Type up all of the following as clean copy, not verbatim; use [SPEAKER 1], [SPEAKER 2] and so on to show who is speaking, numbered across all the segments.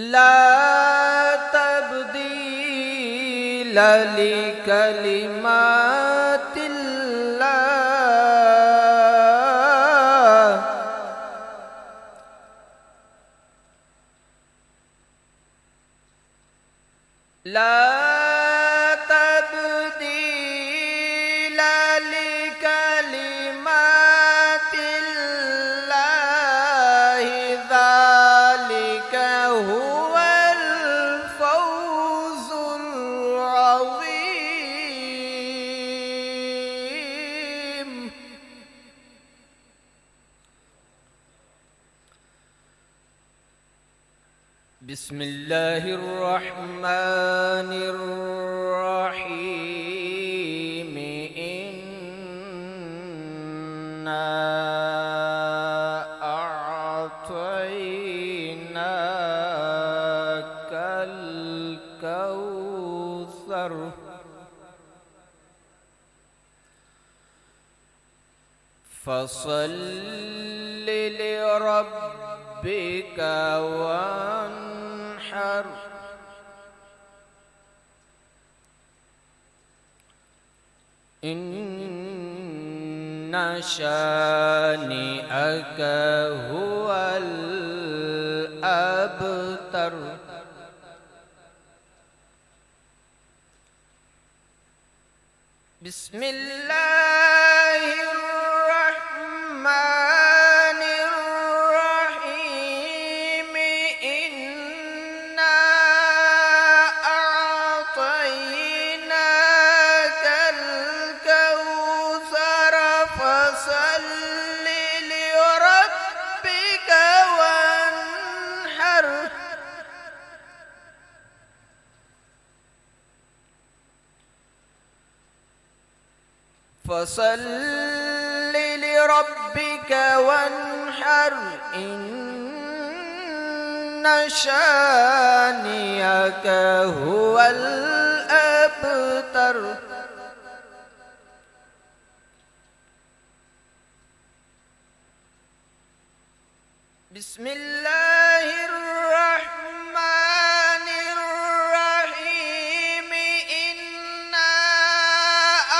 [SPEAKER 1] ला तब्दील लिकलिमातिल्लाह ला तब्दील लिकलिमातिल्लाह ज़ालिका हुवल फौज़ुल अज़ीम। बिस्मिल्लाहिर रहमानिर रहीम। इन्ना अअतैनाकल कौसर फसल्लि लिरब्बिका वन्हर। इन्ना शानिअका हुवल अबतर। बिस्मिल्लाहिर रहमानिर रहीम। इन्ना अअतैनाकल कौसर फसल्लि लिरब्बिका वन्हर। फसल्लि लिरब्बिका वन्हर। इन्ना शानिअका हुवल अबतर। बिस्मिल्लाहिर रहमानिर रहीम। इन्ना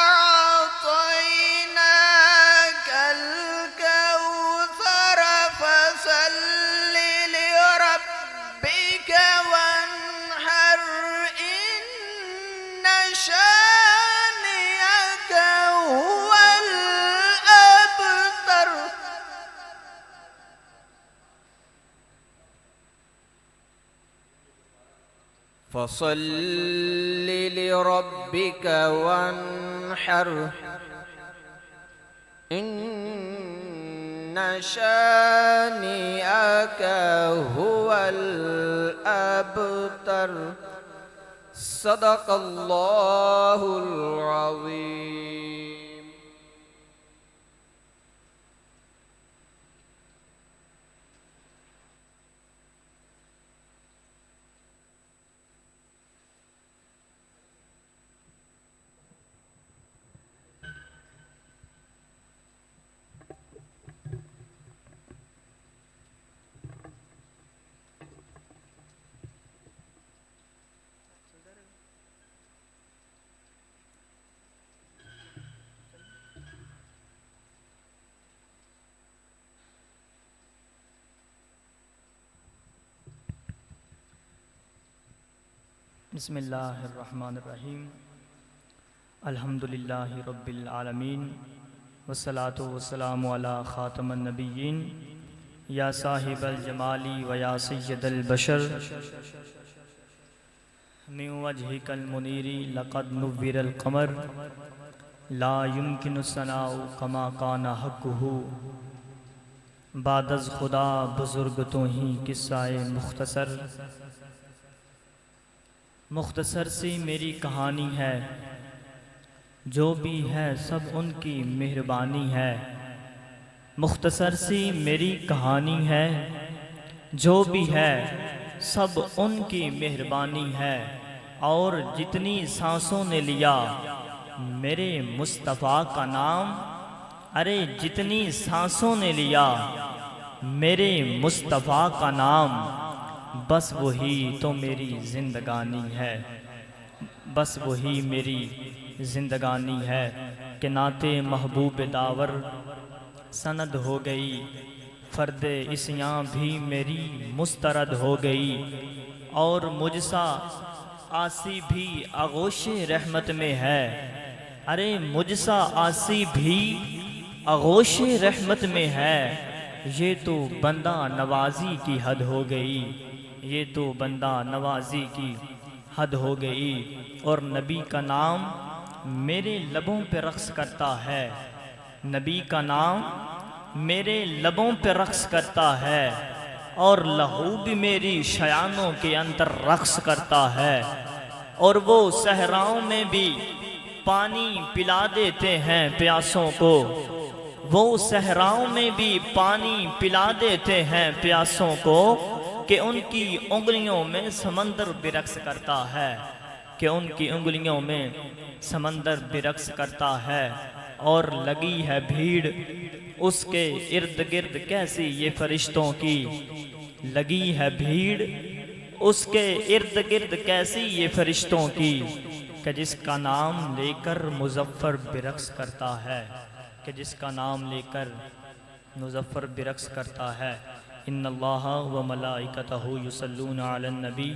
[SPEAKER 1] अअतैनाकल कौसर फसल्लि लिरब्बिका वन्हर। इन्ना शानिअका हुवल अबतर। फसल्लि लिरब्बिका वन्हर। इन्ना शानिअका हुवल अबतर। सदक़ल्लाहुल अज़ीम।
[SPEAKER 2] बिस्मिल्लाहिर्रहमानिर्रहीम। अल्हम्दुलिल्लाहि रब्बिल आलमीन वस्सलातु वस्सलामु अला खातमन नबिय्यीन या साहिबल जमाली व या सय्यदल बशर मिन वजहिकल मुनीरी लक़द नुव्विरल क़मर ला युमकिनु सनाउ कमा काना हक़्क़ुहु। बादज़ खुदा बुज़ुर्ग तो ही किस्साए मुख्तसर सी मेरी कहानी है। जो भी है सब उनकी मेहरबानी है। मुख्तसर सी मेरी कहानी है। जो भी है सब उनकी मेहरबानी है। और जितनी सांसों ने लिया मेरे मुस्तफ़ा का नाम, अरे जितनी सांसों ने लिया मेरे मुस्तफ़ा का नाम, बस वही तो मेरी जिंदगानी है, बस वही मेरी जिंदगानी है कि नाते महबूब दावर सनद हो गई, फ़र्द इस्यां भी मेरी मुस्तरद हो गई। और मुझसा आसी भी आगोश रहमत में है, अरे मुझसा आसी भी आगोश रहमत में है। ये तो बंदा नवाजी की हद हो गई, ये तो बंदा नवाजी की हद हो गई। और नबी का नाम मेरे लबों पे रक्स करता है, नबी का नाम मेरे लबों पे रक्स करता है। और लहू भी मेरी शयानों के अंदर रक्स करता है। और वो सहराओं में भी पानी पिला देते हैं प्यासों को, वो सहराओं में भी पानी पिला देते हैं प्यासों को, कि उनकी उंगलियों में समंदर भी रक्स करता है, कि उनकी उंगलियों में समंदर भी रक्स करता है। और लगी है भीड़ उसके इर्द गिर्द कैसी ये फरिश्तों की, लगी है भीड़ उसके इर्द गिर्द कैसी ये फरिश्तों की, कि जिसका नाम लेकर मुजफ्फर बिरक्स करता है, कि जिसका नाम लेकर मुजफ्फर बिरक्स करता है। इन्नल्लाह व मलाइकतहु युसल्लूना अलन नबी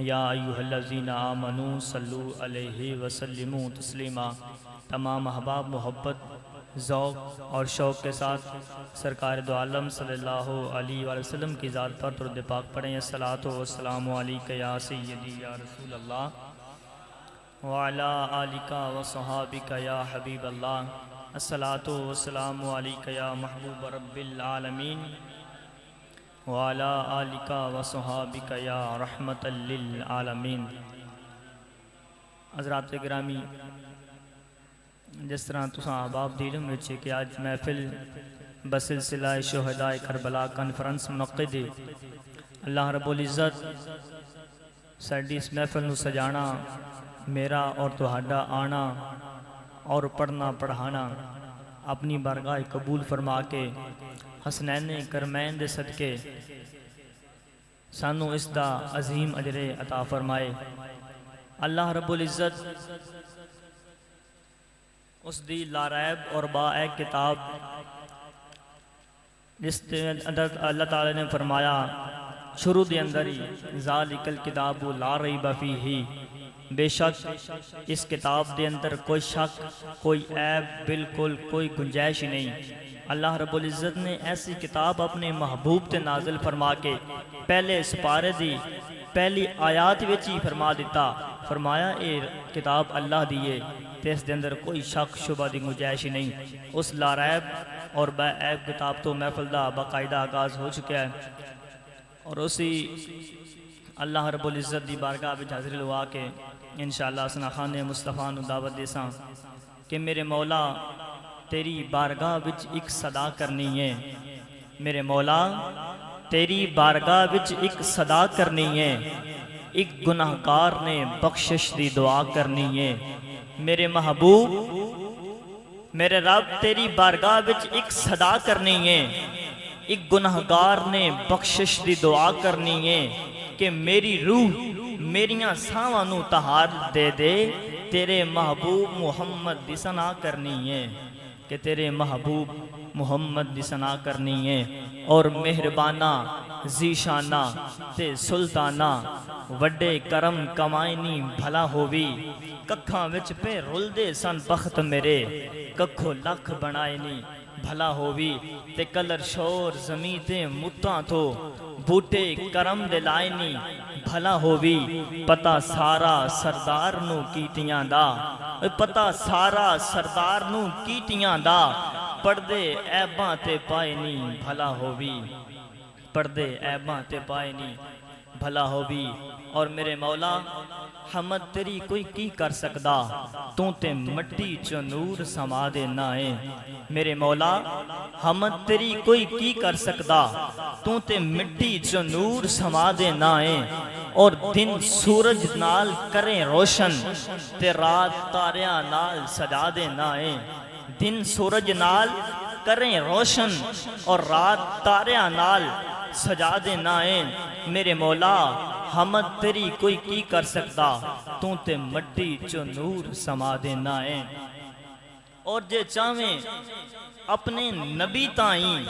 [SPEAKER 2] या अय्युहल्लज़ीना आमनू सल्लू अलैहि वसल्लिमू तस्लीमा। तमाम अहबाब मोहब्बत ज़ौक़ और शौक़ के साथ सरकार दो आलम सल्लल्लाहु अलैहि वसल्लम की ज़ात पर दुरूद पाक पढ़ें। अस्सलातु वस्सलामु अलैका या सय्यदी या रसूल अल्लाह व अला आलिका व सहाबिका या हबीब अल्लाह। अस्सलातु वस्सलामु अलैका या महबूब रब्बिल आलमीन व अला आलिका व सहाबिका या रहमतल लिल आलमीन। हज़रात गिरामी, जिस तरह तुसां अहबाब दी इल्म विच कि अज महफिल बसिलसिला शुहदाए करबला कॉन्फ्रेंस मुनक्किद है। अल्लाह रब्बुल इज़्ज़त साडी इस महफिल नूं सजाना, मेरा और तुहाडा आना और पढ़ना पढ़ाना अपनी बारगाह कबूल फरमा के हसनैन करमैन दे सदके सानू इसदा अजीम अजरे अता फरमाए। अल्लाह रब्बुल इज़्ज़त उस दी लारैब और बाए किताब जिस अंदर अल्लाह ताला ने फरमाया शुरू के अंदर ही ज़ालिकल किताबु ला रैब फीही, बेशक इस किताब के अंदर कोई शक कोई ऐब बिल्कुल कोई गुंजाइश ही नहीं। अल्लाह रब्बुल इज़्ज़त ने ऐसी किताब अपने महबूब ते नाजिल फरमा के पहले सिपारे दी पहली आयात विच ही फरमा दिता, फरमाया ये किताब अल्लाह दी है ते इस दे अंदर कोई शक शुबा की गुंजाइश ही नहीं। उस लारैब और बाऐब किताब तो महफिल का बाकायदा आगाज़ हो चुका है और उसी अल्लाह रब्बुल इज़्ज़त की बारगाह में हाज़िरी लवा के इंशाअल्लाह सना खाने मुस्तफ़ा नूं दावत देसां कि मेरे मौला तेरी बारगाह विच एक सदा करनी है, मेरे मौला तेरी बारगाह विच एक सदा करनी है, एक गुनाहगार ने बख्शिश दी दुआ करनी है। मेरे महबूब मेरे रब तेरी बारगाह विच एक सदा करनी है, एक गुनाहगार ने बख्शिश दी दुआ करनी है कि मेरी रूह मेरियां सावां नूं तहार दे दे, तेरे महबूब मुहम्मद दी सना करनी है, कि तेरे महबूब मुहम्मद दी सना करनी है। और मेहरबाना जीशाना ते सुल्ताना वड्डे करम कमायनी भला होवी, कखां विच पे रुलदे सन बख्त मेरे, कखो लख बनाए नी भला होवी, ते कलर शोर जमी ते मुत्तां तो बूटे करम दे लाए नी भला होवी। पता सारा सरदार नू कीतियां दा, पता सारा सरदार नू कीतियां दा, पढ़दे ऐबां ते पाए नी भला होवी, पढ़दे ऐबां ते पाए नी भला होवी। और मेरे मौला हमद तेरी कोई की कर सकदा, तू ते मट्टी चो नूर समा देना है। मेरे मौला हमद तेरी कोई की कर सकदा, तू ते मिट्टी चो नूर समा देना है। और दिन सूरज नाल करें रोशन, ते रात तारियां नाल सजा देना है। दिन सूरज नाल करें रोशन और रात तारियां नाल सजा दे नाए मेरे मौला हमद तेरी कोई की कर सकता तू ते मट्टी चो नूर समा दे नाए। और जे चावे अपने नबी ताई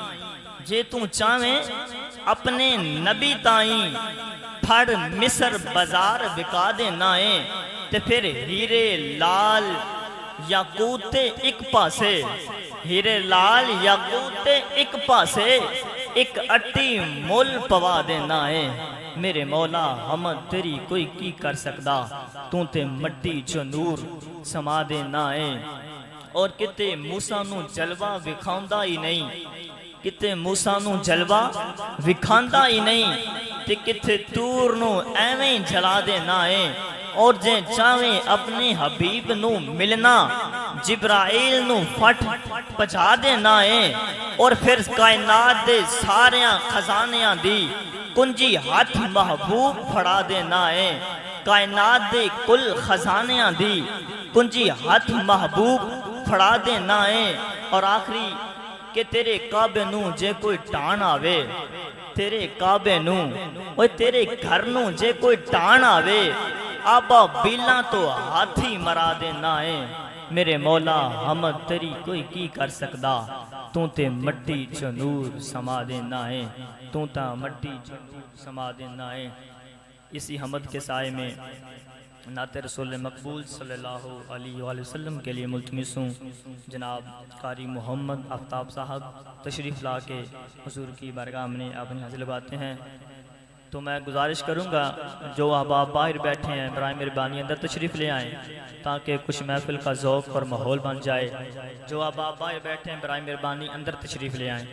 [SPEAKER 2] जे तू चावे अपने नबी ताई फड़ मिस्र बाजार बिका दे नाए ते फिर हीरे लाल याकूत एक पासे हीरे लाल याकूत एक पासे एक अट्टी मुल पवा देना है मेरे मौला हमद तेरी कोई की कर सकदा तू ते मट्टी चो नूर समा देना है। और किते मूसा नू जलवा विखांदा ही नहीं किते मूसा नू जलवा विखांदा ही नहीं ते किथे तूर नू एवें ही जला देना है। और जे चावे अपने हबीब नू मिलना जिब्राइल नू फट पहुंचा देना है। और फिर कायनात दे सारिया खजानियां दी कुंजी हाथ महबूब फड़ा देना है। कायनात दे कुल खजानियां दी कुंजी हाथ महबूब फड़ा देना है। और आखिरी के तेरे काबे नू जे कोई टाण आवे तेरे काबे नू ओए तेरे घर नू जे कोई टाण आवे आबा बिला तो हाथी मरा देना है मेरे मौला हमद तेरी कोई की कर सकदा तू ते मट्टी च नूर समा देना है तू ता मट्टी च नूर समा देना है। इसी हमद के साए में नाते रसूल मकबूल सल्लल्लाहु अलैहि वसल्लम के लिए मुल्तमिस हूँ जनाब कारी मोहम्मद आफ्ताब साहब तशरीफ़ ला के हुजूर की बारगाह में अपनी हाजिर लगाते हैं। तो मैं गुजारिश करूँगा जो अहबाब बाहर बैठे हैं बराए मेहरबानी अंदर तशरीफ़ ले आएँ ताकि कुछ महफिल का ज़ौक़ और माहौल बन जाए। जो अहबाब बाहर बैठे हैं बराए मेहरबानी अंदर तशरीफ़ ले आएँ।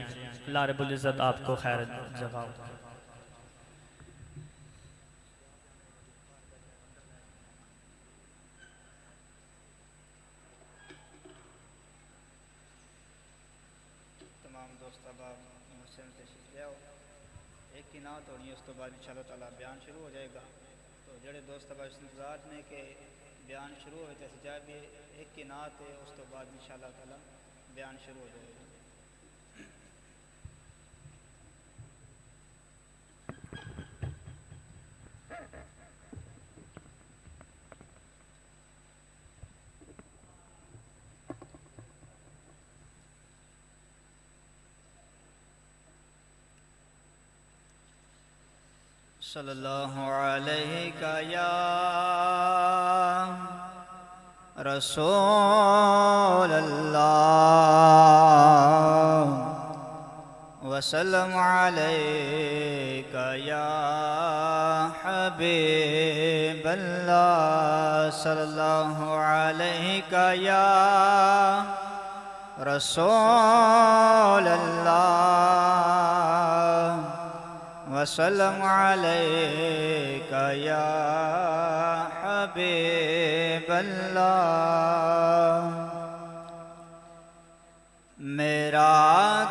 [SPEAKER 2] अल्लाह रब्बुल इज़्ज़त आपको खैर जज़ा।
[SPEAKER 3] तमाम दोस्त अहबाब मुझसे तशरीफ़ ले आओ। एक की नात होनी है उस तो बाद इंशाअल्लाह ताला बयान शुरू हो जाएगा। तो जेड़े दोस्त अहबाब इंतज़ार ने कि बयान शुरू हो जैसे जा भी एक की नात है उस तो बाद इंशाअल्लाह ताला बयान शुरू हो जाएगा। सल्लल्लाहु अलैहि या रसूल अल्लाह वसल्लम अलैका या हबीब अल्लाह सल्लल्लाहु अलैका या रसूल अल्लाह वसल्लम अलैका या हबीब अल्लाह। मेरा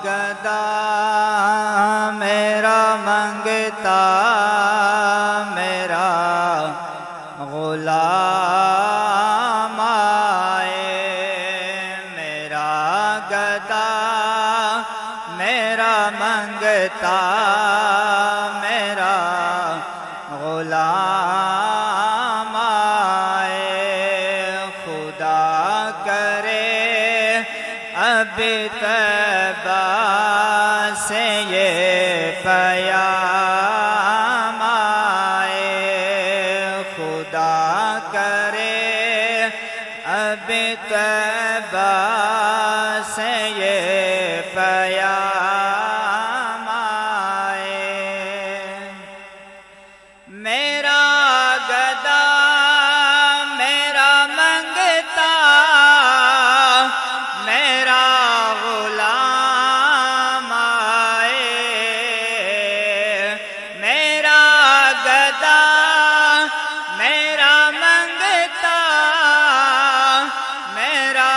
[SPEAKER 3] गदा मेरा मंगता मेरा गुलाम आए मेरा गदा मेरा मंगता गुलाम आए खुदा करे अभी तैबा से ये पैगाम आए खुदा करे अभी तैबा से ये पैगाम आए। मेरा गदा मेरा मंगता मेरा गुलाम आए मेरा गदा मेरा मंगता मेरा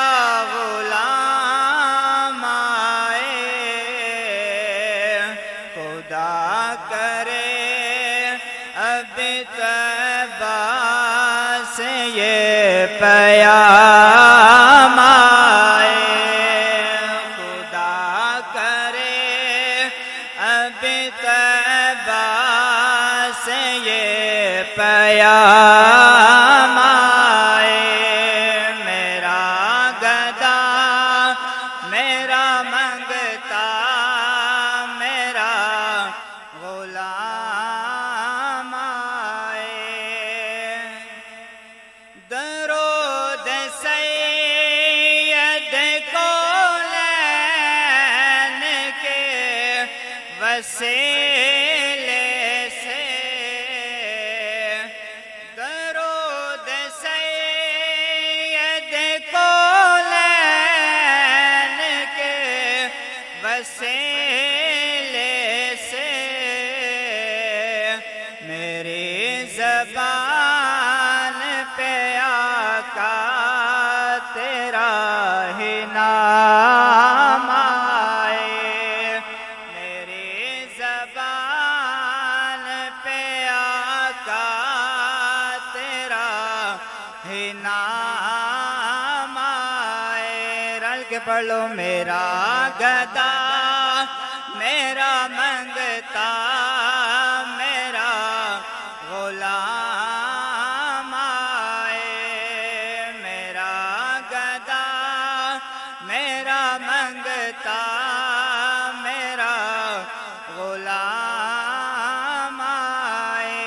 [SPEAKER 3] गुलाम आए खुदा करे अभी तैबा से ये पैगाम आए खुदा करे अभी तैबा वसीले से दरूद सैयद कौनैन के वसीले से मेरी ज़बान पे आका तेरा ही नाम आए। मेरी ज़बान पे आका तेरा ही नाम आए। रल के पढ़ लो मेरा गदा मेरा मंगता मेरा गुलाम आए। मेरा गदा मेरा मंगता मेरा गुलाम आए।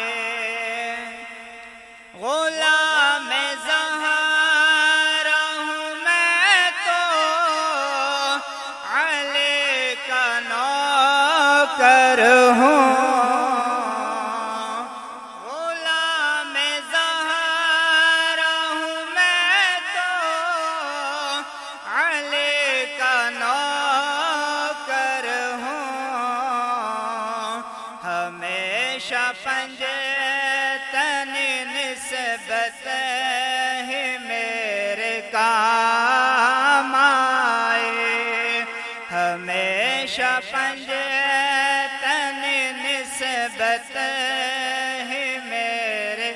[SPEAKER 3] गुलाम ज़हरा हूँ मैं तो अली का नौकर हूँ। गुलाम ज़हरा हूँ मैं तो अली का नौकर हूँ। हमेशा पंजतन निस्बत ही मेरे काम आए। हमेशा पंजतन निस्बत ही मेरे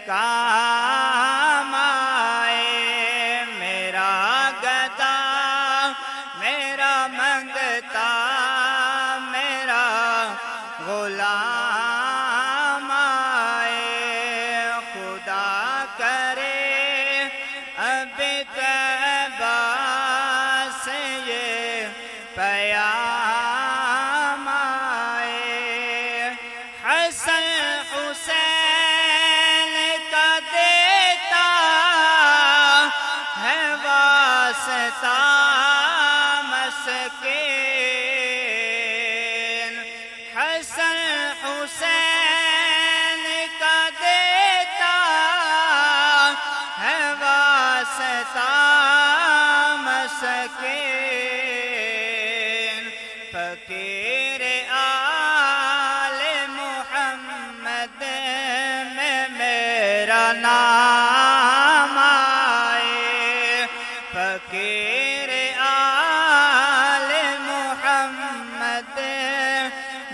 [SPEAKER 3] काम आए। मेरा गदा मेरा मंगता मेरा गुलाम आए। खुदा करे अब तैबा से ये प्याम आए। हसन हुसैन का देता है वास्ता मस्कीन। हसन हुसैन का देता है वास्ता मस्कीन। फकीर आल मुहम्मद में मेरा नाम आए। फकीर आल मुहम्मद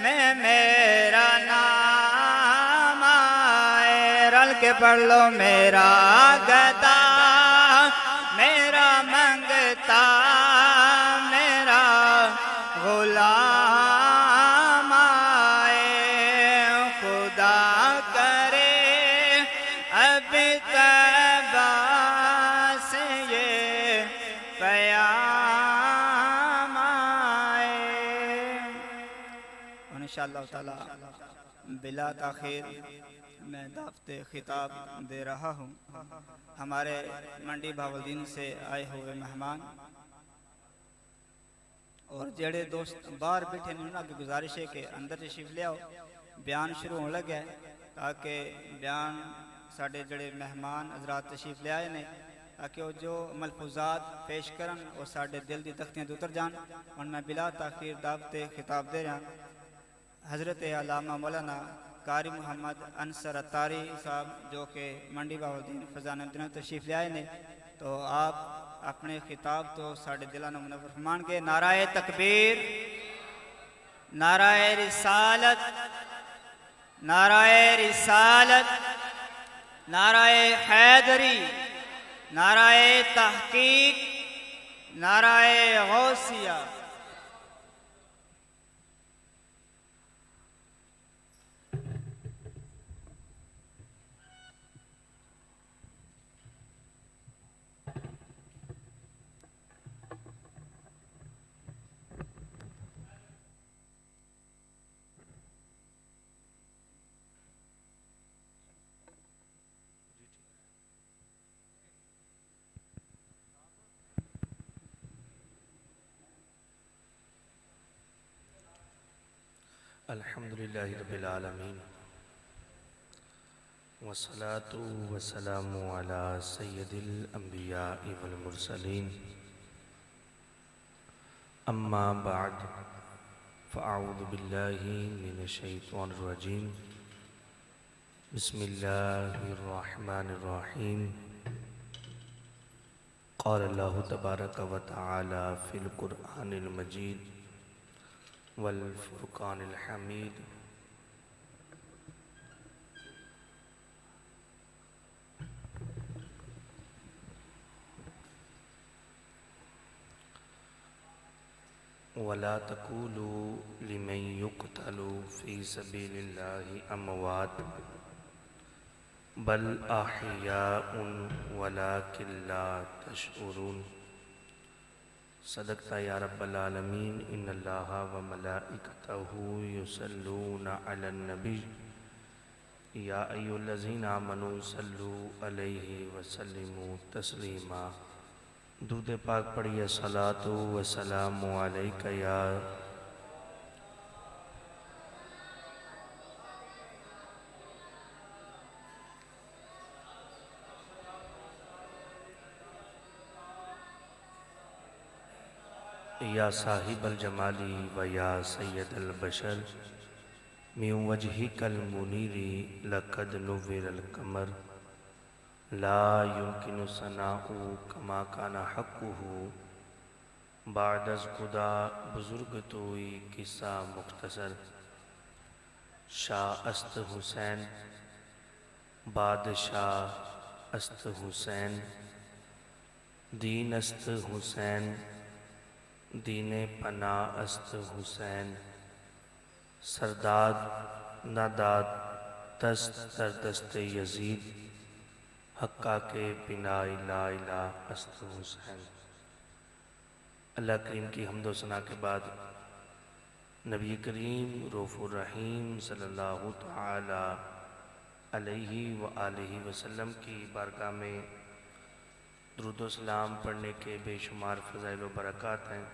[SPEAKER 3] में मेरा नाम आए। रल के पढ़ लो मेरा गदा मेरा मंगता मेरा गुलाम आए। खुदा करे अब तैबा से ये प्याम आए। इंशाअल्लाह ताला बिला ताखीर मैं दावत खिताब दे रहा हूँ। हमारे मंडी बावलदीन से आए हुए मेहमान और जेड़े दोस्त बाहर बैठे ने उन्होंने गुजारिश है कि अंदर तशरीफ ले आओ। बयान शुरू होने लगा है ताकि बयान साढ़े जड़े मेहमान हजरात तशरीफ ले आए ने ताकि वो जो मलफूजात पेश करन वो साढ़े दिल की तख्तियां तो उतर जान। और मैं बिला ताखीर दावत खिताब दे रहा हज़रत अल्लामा मौलाना कारी मोहम्मद अंसर अत्तारी साहब जो कि मंडी बावलदीन फजानुद्दीन तशरीफ ले आए ने। तो आप अपने खिताब तो साढ़े दिलों में मुनव्वर फरमान के नाराए तकबीर नाराए रिसालत नाराए रिसालत नाराए हैदरी नाराए तहकीक नाराए गौसिया।
[SPEAKER 4] अल्हम्दुलिल्लाहि रब्बिल आलमीन वस्सलातु वस्सलामु अला सय्यदिल अंबिया'i वल मुरसलीन अम्मा बअद फ़अऊज़ु बिल्लाहि मिनश शैतानिर रजीम बिस्मिल्लाहिर रहमानिर रहीम क़ाल अल्लाहु तबारक व तआला फ़िल क़ुरआनिल मजीद वल फ़ुरक़ानिल हमीद वला तक़ूलू लिमन युक़तलू फ़ी सबीलिल्लाहि अमवात बल अहयाउन वलाकिन ला तशऊरून। सदक़ता या रब्बल आलमीन। इन्नल्लाहा व मलाइकतहू युसल्लूना अलन नबी या अय्युहल्लज़ीना आमनू सल्लू अलैहि व सल्लिमू तस्लीमा। दुरूद पाक पढ़िए। सलातु व सलामु अलैका या साहिबल जमाली व या सय्यदल बशर मिन वजहिकल मुनीरी लक़द नुव्विरल कमर ला युमकिनु सनाउ कमा काना हक़्क़ुहु बादज़ खुदा बुज़ुर्ग तोई किस्सा मुख्तसर। शाह अस्त हुसैन बादशाह अस्त हुसैन दीन अस्त हुसैन दीने पना अस्त हुसैन सरदाद नादाद दस्त दर दस्त यजीद हक्का के बिना ला इला अस्त हुसैन। अल्लाह करीम की हम्दो सना के बाद नबी करीम रऊफ़ुर रहीम सल्लल्लाहु तआला अलैहि व आलिहि वसल्लम की बारगाह में दुरूद व सलाम पढ़ने के बेशुमार फ़ज़ाइल व बरक़ात हैं।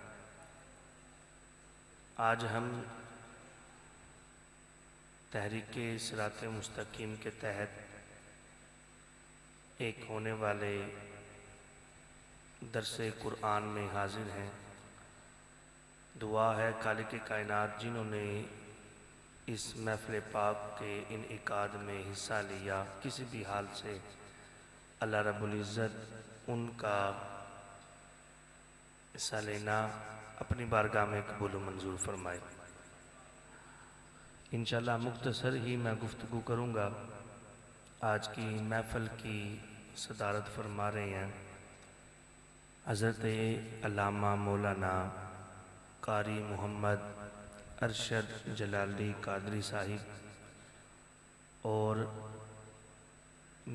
[SPEAKER 4] आज हम तहरीक सिरात मुस्तकीम के तहत एक होने वाले दरसे कुरान में हाजिर हैं। दुआ है खालिक कायनात जिन्होंने इस महफ़िल पाक के इनेकाद में हिस्सा लिया, किसी भी हाल से अल्लाह रब्बुल इज़्ज़त उनका हिस्सा लेना अपनी बारगाह में कबूल व मंजूर फरमाए। इंशाअल्लाह मुख्तसर ही मैं गुफ्तगू करूँगा। आज की महफ़िल की सदारत फरमा रहे हैं हज़रत अल्लामा मौलाना कारी मोहम्मद अरशद जलाली कादरी साहिब और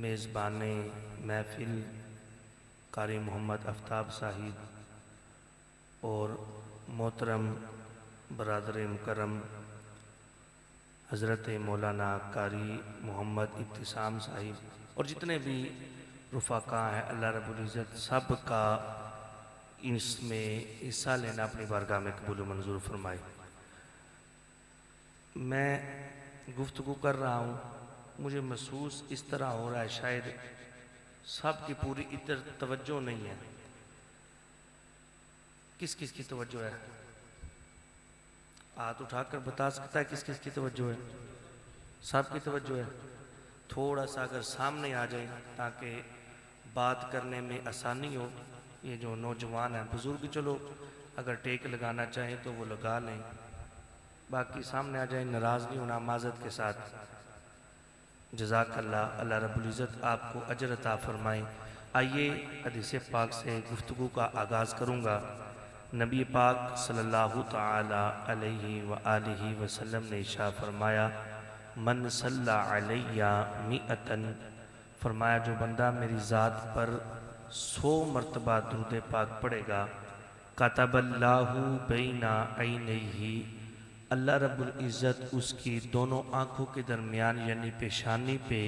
[SPEAKER 4] मेज़बान महफ़िल कारी मोहम्मद आफ्ताब साहिब और मोहतरम बरादर मुकर्रम हज़रत मौलाना कारी मोहम्मद इब्तिसाम साहिब और जितने भी रुफ़ाका हैं, अल्लाह रब्बुल इज़्ज़त सब का इसमें हिस्सा लेना अपनी बारगाह में कबूल व मंजूर फरमाए। मैं गुफ्तगू कर रहा हूँ, मुझे महसूस इस तरह हो रहा है शायद सब की पूरी इधर तवज्जो नहीं है। किस किस की तवज्जो है? हाथ उठाकर बता सकता है किस किस की तवज्जो है? सब की तवज्जो है। थोड़ा सा अगर सामने आ जाए ताकि बात करने में आसानी हो। ये जो नौजवान हैं, बुज़ुर्ग चलो अगर टेक लगाना चाहें तो वो लगा लें, बाकी सामने आ जाए, नाराज़ नहीं होना, माज़रत के साथ। जज़ाकल्लाह। अल्लाह रब्बुल इज़्ज़त आपको अजर अता फ़रमाए। आइए हदीस पाक से गुफ्तगू का आगाज़ करूँगा। नबी पाक सल्लल्लाहु तआला अलैहि व आलिहि वसल्लम ने इरशाद फरमाया, मन सल्ला अलैया मिअतन, फरमाया जो बंदा मेरी ज़ात पर 100 मरतबा दुरूद पाक पढ़ेगा, कतबल्लाहु बैना ऐनैहि, अल्लाह रब्बुल इज़्ज़त उसकी दोनों आँखों के दरमियान यानी पेशानी पे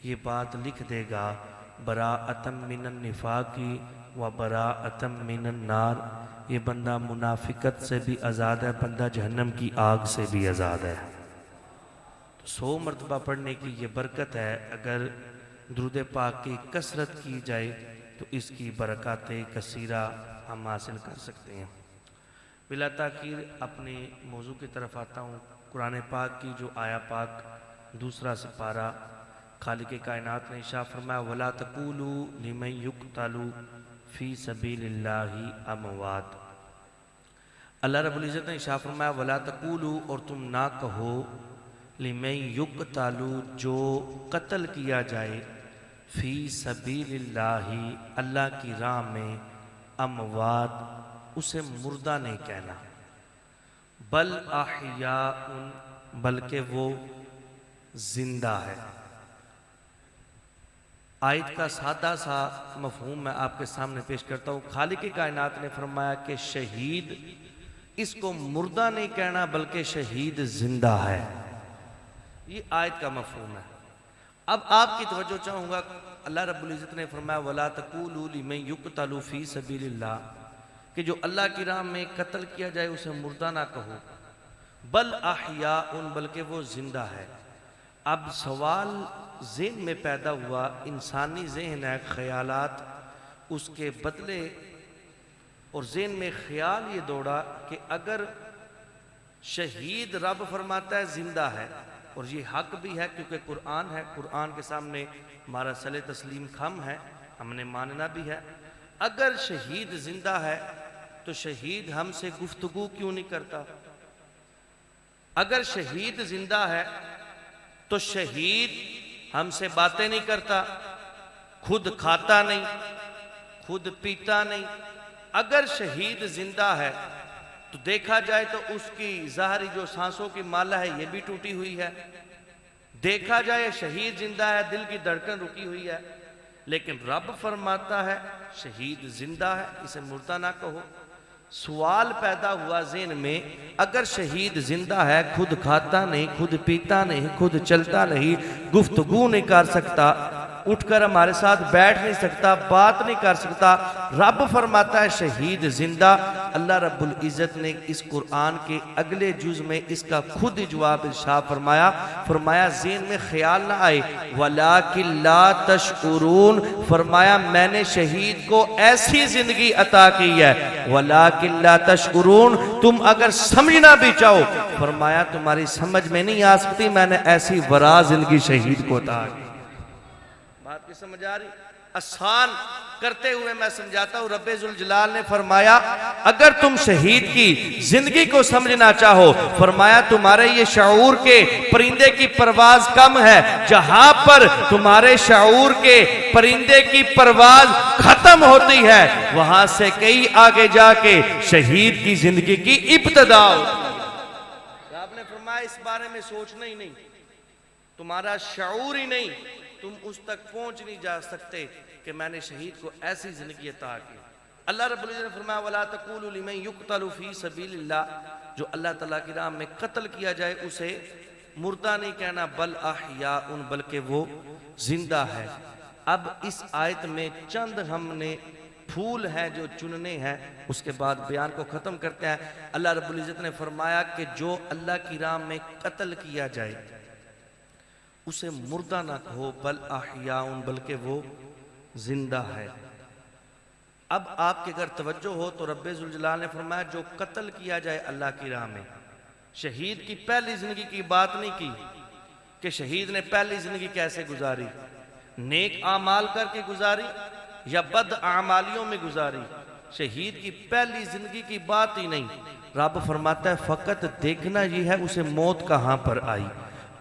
[SPEAKER 4] ये बात लिख देगा, बराअतम मिनन निफाकी व बराअतम मिनन नार, ये बंदा मुनाफिकत से भी आज़ाद है, बंदा जहन्नम की आग से भी आज़ाद है। तो 100 मरतबा पढ़ने की ये बरकत है। अगर दुरूद पाक की कसरत की जाए तो इसकी बरकत कसीरा हम हासिल कर सकते हैं। बिला ताखीर अपने मौजू की तरफ आता हूँ। कुरान पाक की जो आया पाक दूसरा सिपारा, खालिक कायनात ने इरशाद फरमाया वला तकूलू लिमन युक्तलू फी सबीलिल्लाहि अमवात। अल्लाह रब्बुल इज़्ज़त ने इरशाद फरमाया वला तकूलू, और तुम ना कहो, लिमन युक्तलू, जो कत्ल किया जाए, फी सबीलिल्लाहि, अल्लाह की राह में, अमवात, उसे मुर्दा नहीं कहना, बल अहयाउन, बल्कि वो जिंदा है। आयत का सादा सा मफहूम मैं आपके सामने पेश करता हूँ। खालिक कायनात ने फरमाया कि शहीद, इसको मुर्दा नहीं कहना बल्कि शहीद जिंदा है। ये आयत का मफहूम है। अब आपकी तवज्जो चाहूँगा, अल्लाह रब्बुल इज़्ज़त ने फरमाया वला तकूलू लिमन युक़तलू फ़ी सबीलिल्लाह, कि जो अल्लाह की राह में कत्ल किया जाए उसे मुर्दा ना कहो, बल अहयाउन, बल्कि वो जिंदा है। अब सवाल ज़हन में पैदा हुआ, इंसानी ज़हन है, ख्यालात उसके बदले, और ज़हन में ख्याल ये दौड़ा कि अगर शहीद रब फरमाता है जिंदा है, और ये हक भी है क्योंकि कुरान है, कुरान के सामने हमारा सले तस्लीम खम है, हमने मानना भी है। अगर शहीद जिंदा है तो शहीद हमसे गुफ्तगू क्यों नहीं करता? अगर शहीद जिंदा है तो शहीद हमसे बातें नहीं करता, खुद खाता नहीं, खुद पीता नहीं। अगर शहीद जिंदा है तो देखा जाए तो उसकी ज़ाहरी जो सांसों की माला है ये भी टूटी हुई है। देखा जाए शहीद जिंदा है, दिल की धड़कन रुकी हुई है, लेकिन रब फरमाता है शहीद जिंदा है, इसे मुर्दा ना कहो। सवाल पैदा हुआ ज़हन में, अगर शहीद जिंदा है, खुद खाता नहीं, खुद पीता नहीं, खुद चलता नहीं, गुफ्तगू नहीं कर सकता, उठकर हमारे साथ बैठ नहीं सकता, बात नहीं कर सकता, रब फरमाता है शहीद जिंदा। अल्लाह रब्बुल इज़्ज़त ने इस कुरान के अगले जुज में इसका खुद ही जवाब इरशाद फरमाया, फरमाया ज़हन में ख्याल ना आए, वलाकिन ला तशउरून, फरमाया मैंने शहीद को ऐसी जिंदगी अता की है, वलाकिन ला तशउरून, तुम अगर समझना भी चाहो, फरमाया तुम्हारी समझ में नहीं आ सकती, मैंने ऐसी वरा जिंदगी शहीद को अता की। बात की समझ आ रही? आसान करते हुए मैं समझाता हूं। रब्बे जुल जलाल ने फरमाया अगर तुम शहीद की जिंदगी को समझना चाहो, फरमाया तुम्हारे ये शऊर के परिंदे की परवाज कम है, जहां पर तुम्हारे शऊर के परिंदे की परवाज खत्म होती है, वहां से कई आगे जाके शहीद की जिंदगी की इब्तिदा होती है। आपने फरमाया इस बारे में सोचना ही नहीं, तुम्हारा शऊर ही नहीं, तुम उस तक पहुंच नहीं जा सकते कि मैंने शहीद को ऐसी जिंदगी अता की। अल्लाह रब्बुल इज़्ज़त ने फरमाया वला तकूलू लिमन युक़तलू फ़ी सबीलिल्लाह, जो अल्लाह ताला की राह में कत्ल किया जाए उसे मुर्दा नहीं कहना, बल अहयाउन, बल्कि वो जिंदा है। अब इस आयत में चंद हमने फूल हैं जो चुनने हैं, उसके बाद बयान को ख़त्म करते हैं। अल्लाह रब्बुल इज़्ज़त ने फरमाया कि जो अल्लाह की राह में कत्ल किया जाए उसे मुर्दा ना कहो, बल अहयाउन, बल्कि वो जिंदा है। अब आपके अगर तवज्जो हो तो रब्बे जुल जलाल ने फरमाया जो कत्ल किया जाए अल्लाह की राह में, शहीद की पहली जिंदगी की बात नहीं की कि शहीद ने पहली जिंदगी कैसे गुजारी, नेक आमाल करके गुजारी या बद आमालियों में गुजारी। शहीद की पहली जिंदगी की बात ही नहीं। रब फरमाता है फकत देखना ये है उसे मौत कहां पर आई।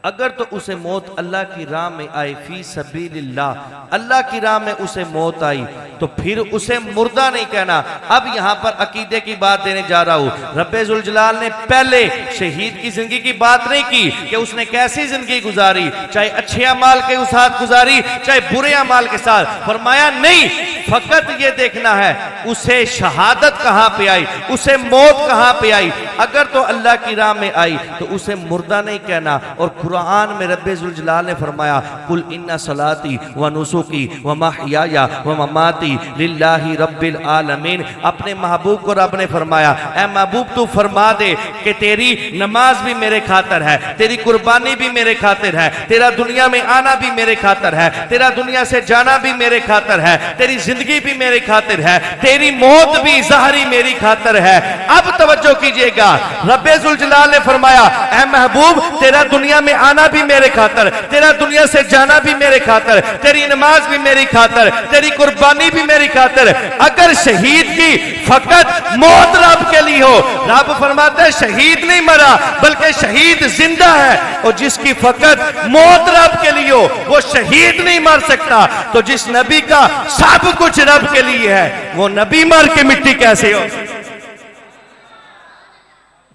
[SPEAKER 4] अगर तो उसे मौत अल्लाह की राह में आई, फी सबीलिल्लाह, अल्लाह की राह में उसे मौत आई, तो फिर उसे मुर्दा नहीं कहना। अब यहाँ पर अकीदे की बात देने जा रहा हूँ। रब्बे जुल जलाल ने पहले शहीद की जिंदगी की बात नहीं की कि उसने कैसी जिंदगी गुजारी, चाहे अच्छे अमाल के साथ गुजारी चाहे बुरे अमाल के साथ, फरमाया नहीं, फकत ये देखना है उसे शहादत कहां पे आई, उसे मौत कहां पे आई। अगर तो अल्लाह की राह में आई तो उसे मुर्दा नहीं कहना। और कुरान में रब्बे जुल जलाल ने फरमाया कुल इन्ना सलाती व नुसुकी व महयाया व ममाती लिल्लाहि रब्बिल आलमीन। अपने महबूब को रब ने फरमाया ऐ महबूब तू फरमा दे कि तेरी नमाज भी मेरे खातिर है, तेरी कुर्बानी भी मेरे खातिर है, तेरा दुनिया में आना भी मेरे खातिर है, तेरा दुनिया से जाना भी मेरे खातिर है, तेरी जिंदगी भी मेरे खातिर है, तेरी मौत भी ज़ाहरी मेरी खातिर है। अब तवज्जो कीजिएगा, रब्बे जुल जलाल ने फरमाया ऐ महबूब तेरा दुनिया में आना भी मेरे खातिर, तेरा दुनिया से जाना भी मेरे खातिर, तेरी नमाज भी मेरी खातिर, तेरी कुर्बानी भी मेरी खातिर। अगर शहीद की फकत मौत रब के लिए हो, रब फरमाता है शहीद नहीं मरा बल्कि शहीद जिंदा है। और जिसकी फकत मौत रब के लिए हो वो शहीद नहीं मर सकता। तो जिस नबी का सब कुछ रब के लिए है वो नबी मर के मिट्टी कैसे हो?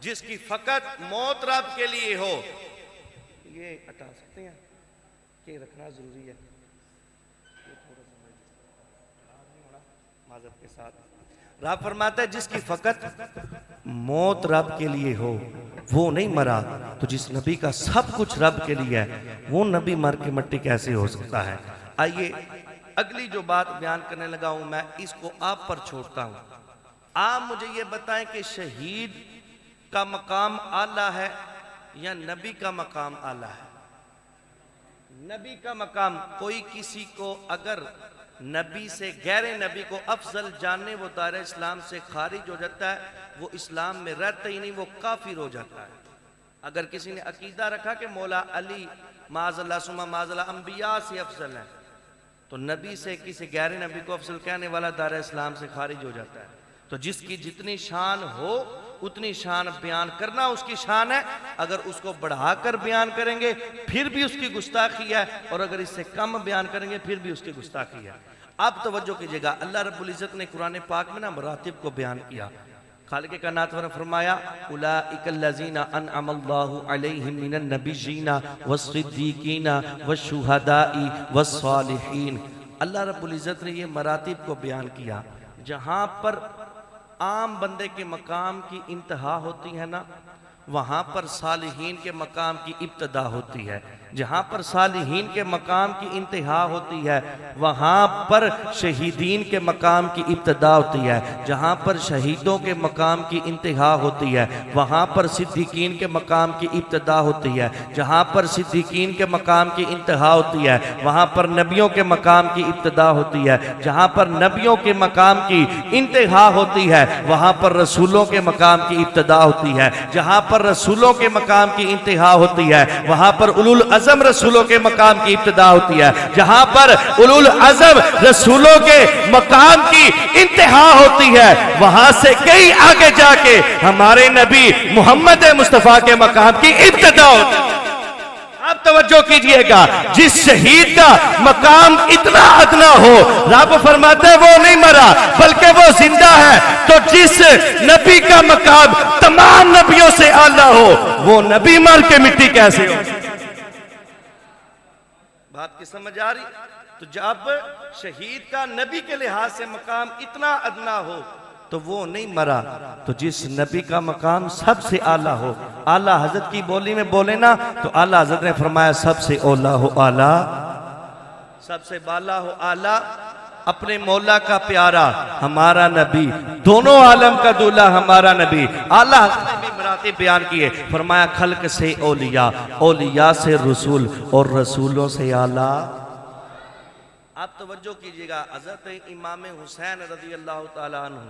[SPEAKER 4] जिसकी फकत मौत रब के लिए हो। ये हटा सकते हैं कि रखना जरूरी है, माज़रत के साथ। रब फरमाता है जिसकी फकत मौत रब के लिए हो वो नहीं मरा। तो जिस नबी का सब कुछ रब के लिए है वो नबी मर के मिट्टी कैसे हो सकता है? आइए अगली जो बात बयान करने लगा हूं मैं इसको आप पर छोड़ता हूं। आप मुझे ये बताएं कि शहीद का मकाम आला है या नबी का मकाम आला है? नबी का मकाम, कोई किसी को अगर नबी से गैर नबी को अफजल जानने वो दायरे इस्लाम से खारिज हो जाता है, वो इस्लाम में रहता ही नहीं, वो काफिर हो जाता है। अगर किसी ने अकीदा रखा कि मौला अली माज़ल्ला सुमा माज़ल्ला अंबिया से अफजल है, तो नबी से किसी गैर नबी को अफजल कहने वाला दायरे इस्लाम से खारिज हो जाता है। तो जिसकी जितनी शान हो उतनी शान बयान करना उसकी शान है। अगर उसको बढ़ाकर बयान करेंगे फिर भी उसकी गुस्ताखी है, और अगर इससे कम बयान करेंगे फिर भी उसकी गुस्ताखी है। अब तवज्जो कीजिएगा, अल्लाह रब्बुल इज्जत ने कुरान पाक में ना मरातिब को बयान किया। खालिक कायनात ने फरमाया उलाइकल्लज़ीना अनअमल्लाहु अलैहिम मिनन नबिय्यीना वस्सिद्दीकीना वश्शुहदाई वस्सालिहीन। अल्लाह रब्बुल इज्जत ने ये मरातिब को बयान किया। जहाँ पर आम बंदे के मकाम की इंतहा होती है ना, वहाँ पर सालिहीन के मकाम की इब्तदा होती है। जहाँ पर सालिहीन के मकाम की इंतहा होती है वहाँ पर शहीदीन के मकाम की इब्तदा होती है। जहाँ पर शहीदों के मकाम की इंतहा होती है वहाँ पर सिद्दीकीन के मकाम की इब्तदा होती है। जहाँ पर सिद्दीकीन के मकाम की इंतहा होती है वहाँ पर नबियों के मकाम की इब्तदा होती है। जहाँ पर नबियों के मकाम की इंतहा होती है वहाँ पर रसूलों के मकाम की इब्तदा होती है। जहाँ पर रसूलों के मकाम की इंतहा होती है वहाँ पर उलुल अज़म रसूलों के मकाम की इब्तिदा होती है। जहां पर उलुल अज़म रसूलों के मकाम की इंतहा होती है वहां से कई आगे जाके हमारे नबी मोहम्मद मुस्तफ़ा के मकाम की इब्तिदा होती है। अब तवज्जो कीजिएगा, जिस शहीद का मकाम इतना अदना हो रब फरमाता है वो नहीं मरा बल्कि वो जिंदा है। तो जिस नबी का मकाम तमाम नबियों से आला हो वो नबी मर के मिट्टी कैसे हो? बात की समझ आ रही? तो जब शहीद का नबी के लिहाज से मकाम इतना अदना हो तो वो नहीं मरा। तो जिस नबी का मकाम सबसे आला हो, आला हजरत की बोली में बोले ना तो आला हजरत ने फरमाया सबसे ओला हो आला, सबसे बाला हो आला, अपने मौला का प्यारा हमारा नबी, दोनों आलम का दूल्हा हमारा नबी। आला हजरत ने भी मरातिब बयान किए, फरमाया खल्क से औलिया, औलिया से रसूल और रसूलों से आला। आप तवज्जो कीजिएगा, हजरत इमाम हुसैन रज़ी अल्लाह ताला अन्हु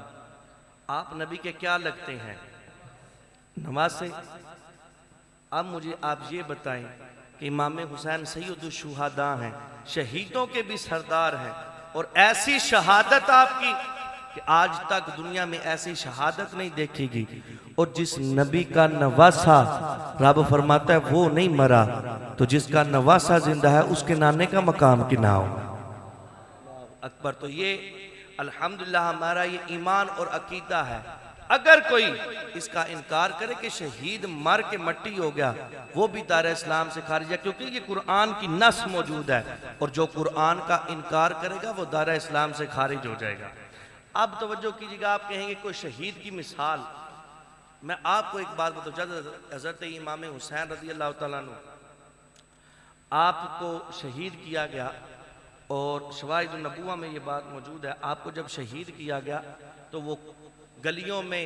[SPEAKER 4] आप नबी के क्या लगते हैं? नमाज से। अब मुझे आप ये बताएं कि इमाम हुसैन सैयदुश शुहदा हैं, शहीदों के भी सरदार हैं, और ऐसी शहादत आपकी कि आज तक दुनिया में ऐसी शहादत नहीं देखेगी। और जिस नबी का नवासा रब फरमाता है वो नहीं मरा, तो जिसका नवासा जिंदा है उसके नाने का मकाम की ना हो। अकबर। तो ये अल्हम्दुलिल्लाह हमारा ये ईमान और अकीदा है। अगर कोई इसका इनकार करे कि शहीद मर के मट्टी हो गया वो भी दायरा इस्लाम से खारिज है, क्योंकि ये कुरान की नस मौजूद है, और जो कुरान का इनकार करेगा वो दायरा इस्लाम से खारिज हो जाएगा। अब तवज्जो कीजिएगा, आप कहेंगे कोई शहीद की मिसाल। मैं आपको एक बात बताऊं, जब हजरत इमाम हुसैन रज़ी अल्लाह तआला अन्हु आपको शहीद किया गया, और शवाहिद नबुवा में ये बात मौजूद है, आपको जब शहीद किया गया तो वो गलियों में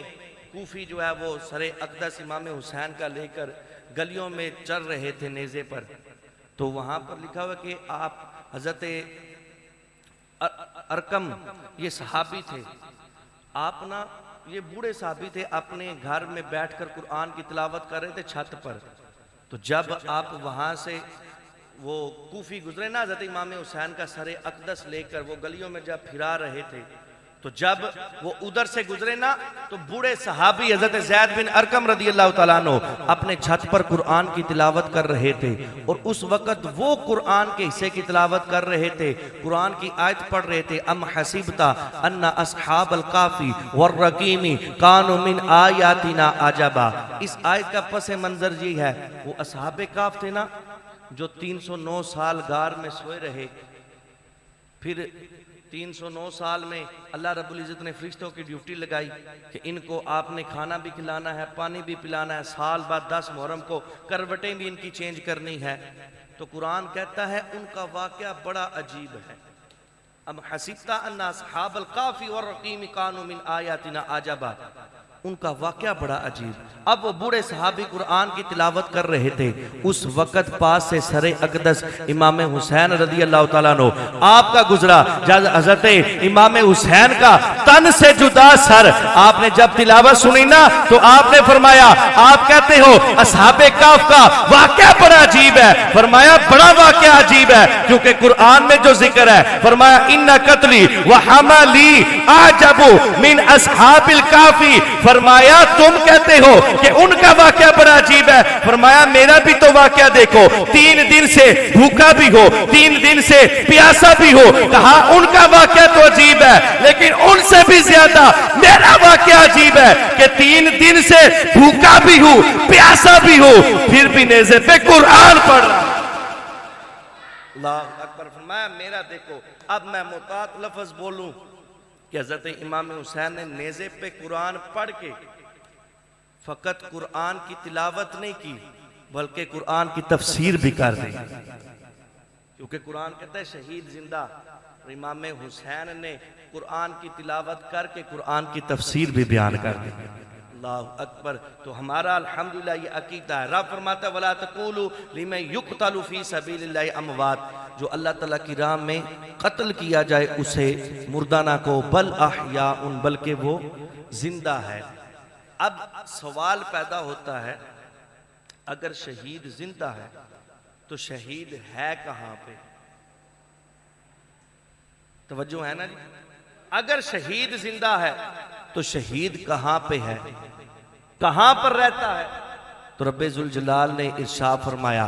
[SPEAKER 4] कूफी जो है वो सरे अक़दस इमाम हुसैन का लेकर गलियों में चल रहे थे नेज़े पर। तो वहाँ पर लिखा हुआ कि आप हजरत अरकम ये सहाबी थे, आप ना ये बूढ़े सहाबी थे, अपने घर में बैठकर कुरान की तिलावत कर रहे थे छत पर। तो जब आप वहाँ से वो कूफी गुजरे ना, हज़रत इमाम हुसैन का सरे अक़दस लेकर वो गलियों में जब फिरा रहे थे, तो जब वो उधर से गुजरे ना, तो बूढ़े सहाबी हज़रत ज़ैद बिन अरकम रज़ी अल्लाह तआला अन्हु अपने छत पर कुरान की तिलावत कर रहे थे। और उस वक़्त वो कुरान के हिस्से की तिलावत कर रहे थे, कुरान की आयत पढ़ रहे थे, अम हसीबता अन्ना अस्हाबल काफी वर्रकीमी कानु मिन आयातिना अजबा। इस आयत का पस मंजर ये है, वो अस्हाबे काफ थे ना, जो 309 साल गार में सोए रहे, फिर 309 साल में अल्लाह रब्बुल इज़्ज़त ने फरिश्तों की ड्यूटी लगाई कि इनको आपने खाना भी खिलाना है, पानी भी पिलाना है, साल बाद 10 मुहर्रम को करवटें भी इनकी चेंज करनी है। तो कुरान कहता है उनका वाक़या बड़ा अजीब है। अब हसीबता अन्ना अस्हाबल काफी वर्रकीम कानु मिन आयातिना अजबा, उनका वाक़या बड़ा अजीब। अब वो बूढ़े सहाबी कुरान की तिलावत कर रहे थे, उस वक़्त पास से सरे अक़दस इमाम हुसैन रज़ी अल्लाह तआला अन्हु आपका गुजरा। जब हज़रत इमाम हुसैन का तन से जुदा सर आपने जब तिलावत सुनी ना, तो आपने फरमाया, आप कहते हो अस्हाबे काफ का वाक़या बड़ा अजीब है। फरमाया बड़ा वाक़या अजीब है, क्योंकि कुरान में जो जिक्र है, फरमाया इन्ना कत्ली व हमाली आजबु मिन अस्हाबिल काफी। फरमाया तुम कहते हो कि उनका वाक़या बड़ा अजीब है, फरमाया मेरा भी तो वाक़या देखो, 3 दिन से भूखा भी हो, 3 दिन से प्यासा भी हो। कहा उनका वाक़या तो अजीब है, लेकिन उनसे भी ज्यादा मेरा वाक़या अजीब है कि 3 दिन से भूखा भी हूं, प्यासा भी हो, फिर भी नेज़े पे कुरान पढ़ रहा। अल्लाह अकबर। फरमाया मेरा देखो, अब मैं मुतात लफ्ज़ बोलूं कि हज़रत इमाम हुसैन ने नेज़े पे कुरान पढ़ के फ़कत कुरान की तिलावत नहीं की, बल्कि कुरान की तफसीर भी कर दी, क्योंकि कुरान कहता है शहीद जिंदा। इमाम हुसैन ने कुरान की तिलावत करके कुरान की तफसीर भी बयान कर दी। अल्लाह अकबर। तो हमारा अल्हम्दुलिल्लाह ये अकीदा है। रब फरमाता है वला तक़ूलू लिमन युक़तलु फ़ी सबीलिल्लाहि अमवात, जो अल्लाह ताला की राह में कत्ल किया जाए उसे मुर्दा ना को, बल अहयाउन, बल्कि वो जिंदा है। अब सवाल पैदा होता है, अगर शहीद जिंदा है तो शहीद है कहां पे? तवज्जो है ना जी? अगर शहीद जिंदा है तो शहीद कहां पे है, कहां पर रहता है? तो रब्बे जुल जलाल ने इरशाद फरमाया,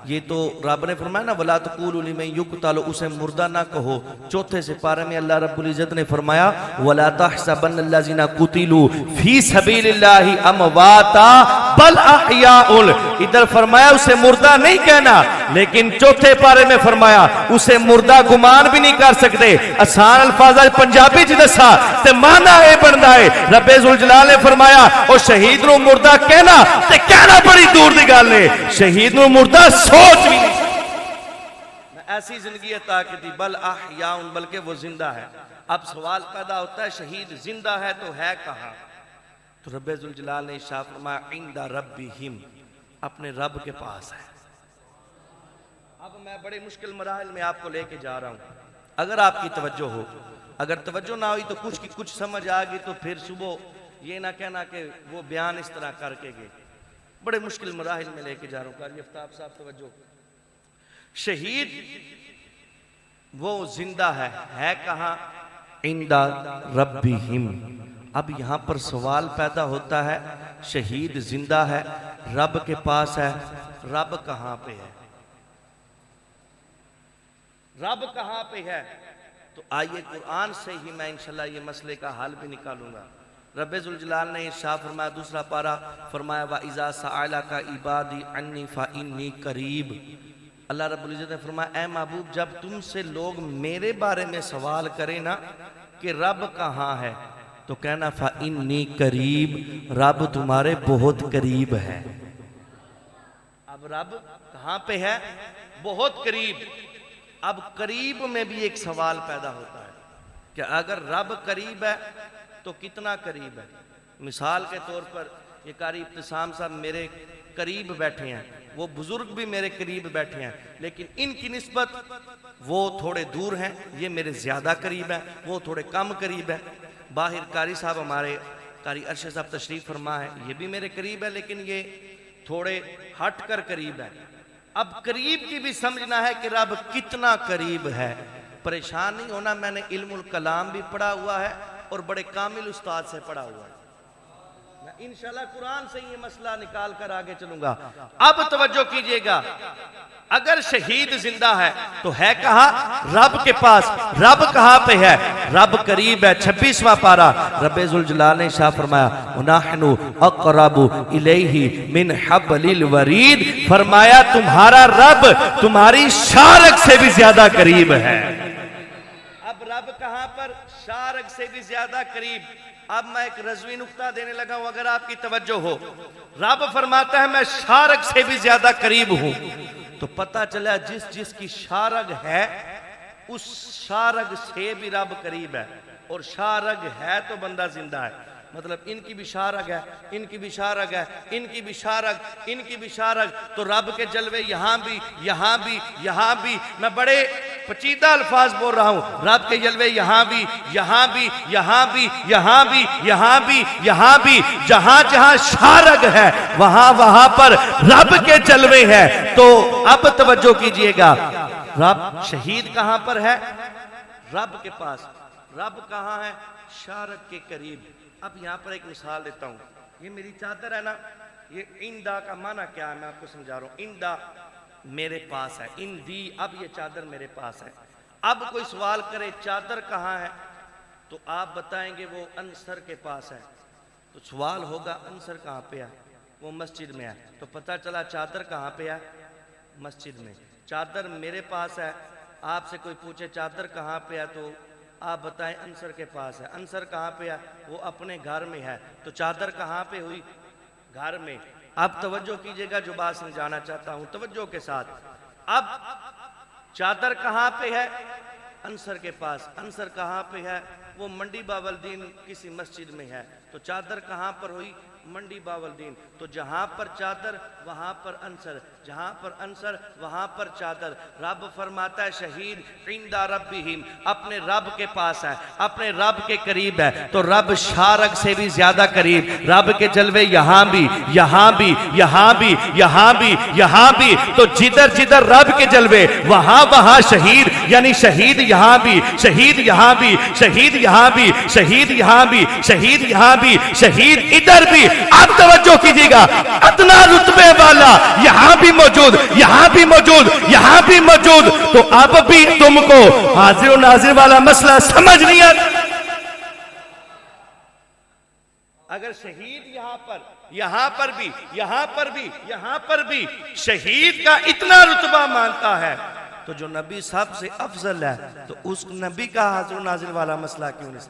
[SPEAKER 4] ये तो रब ने फरमाया ना वला तक़ूलू लिमन युक़तलु, उसे मुर्दा ना कहो। चौथे सिपारे में अल्लाह रब्बुल इज़्ज़त ने फरमाया वला तहसबन्नल्लज़ीना कुतिलू फी सबीलिल्लाहि अमवाता बल अहयाउन। इधर फरमाया उसे मुर्दा नहीं कहना, लेकिन चौथे पारे में फरमाया उसे मुर्दा गुमान भी नहीं कर सकते। आसान अल्फाज पंजाबी च दसा ते माना ए बनदा है। रब्बे जुल जलाल ने फरमाया ओ शहीद नूं मुर्दा कहना ते कहना बड़ी दूर दी गल है, शहीद नूं मुर्दा सोच भी नहीं। मैं ऐसी जिंदगी अता की थी, बल अहयाउन, बल्कि वो जिंदा है। अब सवाल पैदा होता है शहीद जिंदा है तो है कहां? तो रब्बे जुल जलाल ने इरशाद फरमाया इंदा रब्बिहिम, अपने रब के पास है। अब मैं बड़े मुश्किल मराहिल में आपको लेके जा रहा हूं। अगर आपकी तवज्जो हो, अगर तवज्जो ना हुई तो कुछ की कुछ समझ आ गई, तो फिर सुबह ये ना कहना कि वो बयान इस तरह करके गए। बड़े मुश्किल मराहिल में लेके जा रहा हूं। कारी आफ्ताब साहब तवज्जो, शहीद वो जिंदा है कहां? इंदा रब्बिहिम। अब यहां पर सवाल पैदा होता है, शहीद जिंदा है, रब के पास है, रब कहां पे है? रब कहां पे है? तो आइए कुरान से ही मैं इंशाल्लाह ये मसले का हल भी निकालूंगा। रब्बे जुल जलाल ने इरशाद फरमाया, दूसरा पारा फरमाया व इज़ा सअलका इबादी अन्नी फ़इन्नी करीब। अल्लाह रब्बुल इज़्ज़त ने फरमाया, ऐ महबूब जब तुमसे लोग मेरे बारे में सवाल करें ना, कि रब कहाँ है, तो कहना फा इन्नी करीब, रब तुम्हारे बहुत करीब है। अब रब कहाँ पे है? बहुत करीब। अब करीब में भी एक सवाल पैदा होता है कि अगर रब करीब है तो कितना करीब है। मिसाल के तौर पर ये कारी इब्तिसाम साहब मेरे करीब बैठे हैं, वो बुजुर्ग भी मेरे करीब बैठे हैं, लेकिन इनकी निस्बत वो थोड़े दूर हैं, ये मेरे ज़्यादा करीब हैं, वो थोड़े कम करीब हैं। बाहिर कारी साहब हमारे कारी अरशद साहब तशरीफ़ फरमा है, ये भी मेरे करीब है, लेकिन ये थोड़े हट कर करीब है। अब करीब की भी समझना है कि रब कितना करीब है। परेशान नहीं होना, मैंने इल्मुल कलाम भी पढ़ा हुआ है और बड़े कामिल उस्ताद से पढ़ा हुआ है। मैं इंशाल्लाह कुरान से ये मसला निकाल कर आगे चलूंगा। अब तवज्जो कीजिएगा, अगर शहीद जिंदा है तो है कहाँ? रब के पास। रब कहाँ पे है? रब करीब है। 26वां पारा रब्बे जुल जलाल ने शाह फरमाया वनाहनु अक़रबु इलैहि मिन हब्लिल वरीद, फरमाया तुम्हारा रब तुम्हारी शारक से भी ज्यादा करीब है। अब रब कहाँ पर? शारक से भी ज्यादा करीब। अब मैं एक रज़वी नुक्ता देने लगा हूं, अगर आपकी तवज्जो हो। रब फरमाता है मैं शारक से भी ज्यादा करीब हूं, तो पता चला जिसकी शारग है उस शारग से भी रब करीब है। और शारग है तो बंदा जिंदा है, मतलब इनकी भी शारग है, इनकी भी शारग है, इनकी भी शारग, इनकी भी शारग, तो रब के जलवे यहां भी, यहां भी, यहां भी। मैं बड़े पचीदा अल्फाज बोल रहा हूं, रब के जलवे यहां भी, यहां भी, यहां भी, यहां भी, यहां भी, यहां भी। जहां जहां शारग है वहां वहां पर रब के जलवे हैं। तो अब तवज्जो कीजिएगा, रब शहीद कहां पर है? रब के पास। रब कहां है? शारग के करीब। अब यहां पर एक मिसाल देता हूं, ये मेरी चादर है ना, ये इंदा का माना क्या है मैं आपको समझा रहा हूं। इंदा मेरे पास है, इंदी, अब ये चादर मेरे पास है। अब कोई सवाल करे चादर कहां है, तो आप बताएंगे वो अंसर के पास है। तो सवाल होगा अंसर कहां पे है? वो मस्जिद में है। तो पता चला चादर कहां पे है? मस्जिद में। चादर मेरे पास है, आपसे कोई पूछे चादर कहां पे है, तो आप बताएं अंसर के पास है। अंसर कहाँ पे है? वो अपने घर में है। तो चादर कहाँ पे हुई? घर में। अब तवज्जो कीजिएगा, जो बात समझाना चाहता हूं तवज्जो के साथ। अब चादर कहाँ पे है? अंसर के पास। अंसर कहाँ पे है? वो मंडी बावलदीन किसी मस्जिद में है। तो चादर कहाँ पर हुई? मंडी बावलदीन। तो जहां पर चादर वहां पर अंसर, जहां पर अंसर वहां पर चादर। रब फरमाता है शहीद इंदा रब्बिहिम, अपने रब के पास है, अपने रब के करीब है। तो रब शारक से भी ज्यादा करीब। रब के जलवे यहां भी, यहां भी, यहां भी, यहां भी, यहां भी। तो जिधर जिधर रब के जलवे वहां वहां शहीद, यानी शहीद यहां भी, शहीद यहां भी, शहीद यहां भी, शहीद यहां भी, शहीद यहां भी, शहीद इधर भी। आप तवज्जो कीजिएगा, अदना रुतबे वाला यहां भी मौजूद, यहां भी मौजूद, यहां भी मौजूद। तो अब भी तुमको हाजिर नाजिर वाला मसला समझ नहीं आता। अगर शहीद यहां पर, यहां पर भी, यहां पर भी, यहां पर भी शहीद का इतना रुतबा मानता है, तो जो नबी सबसे अफजल है, तो उस नबी का हाजिर नाजिर वाला मसला क्यों नहीं?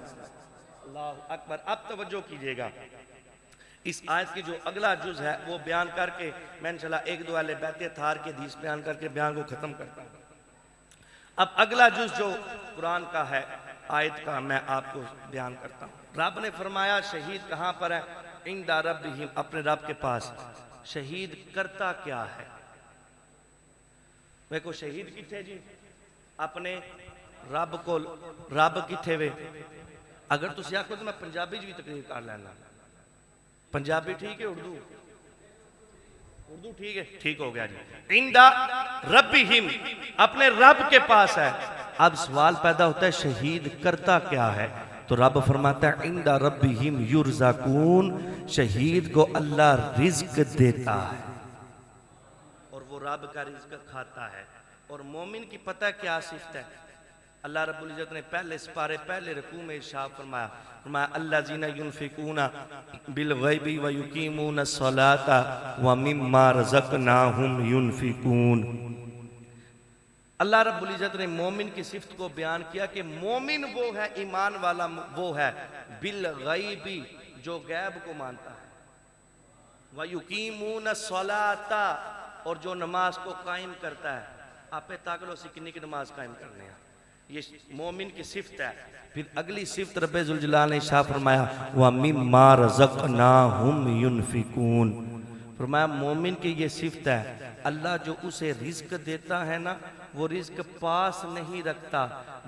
[SPEAKER 4] अल्लाह अकबर। अब तवज्जो कीजिएगा, इस आयत की जो अगला जुज है वो बयान करके मैं इंशाल्लाह एक दो वाले बैते थार के हदीस बयान करके बयान को खत्म करता हूं। अब अगला जुज जो कुरान का है आयत का मैं आपको बयान करता हूं। रब ने फरमाया शहीद कहां पर है? इंदा रब्बिहिम, अपने रब के पास। शहीद करता क्या है? देखो शहीद किथे जी? अपने रब को, रब किथे वे? अगर तुम आखो तो मैं पंजाबी भी तकरीर कर लेना। पंजाबी ठीक है? उर्दू? उर्दू ठीक है? ठीक हो गया जी। इंदा रब्बिहिम, अपने रब के पास है। अब सवाल पैदा होता है शहीद करता क्या है? तो रब फरमाता है इंदा रब्बिहिम युरज़ाकून, शहीद को अल्लाह रिज्क देता है और वो रब का रिज्क खाता है। और मोमिन की पता क्या सिफत है? अल्लाह रब्बुल इज्जत ने पहले सिपारे पहले रकू में इरशाद फरमाया, अल्लाज़ीना युनफिकूना बिल गैबी व युकीमूना सलाता व मिम्मा रज़क़नाहुम युनफिकून। अल्लाह रब्बुल इज़्ज़त ने मोमिन की सिफ्त को बयान किया कि मोमिन वो है, ईमान वाला वो है, बिल गैबी, जो गैब को मानता है, व युकीमून सलाता, और जो नमाज को कायम करता है। आपे ताकलो सी किन्नी की नमाज कायम करने हैं, ये मोमिन की सिफ्त है। फिर अगली सिफ्त रब्बे जुल जलाल ने इरशाद फरमाया व मिम्मा रज़क़नाहुम युनफिकून, फरमाया मोमिन की ये सिफ्त है, अल्लाह जो उसे रिज्क देता है ना, वो रिज्क पास नहीं रखता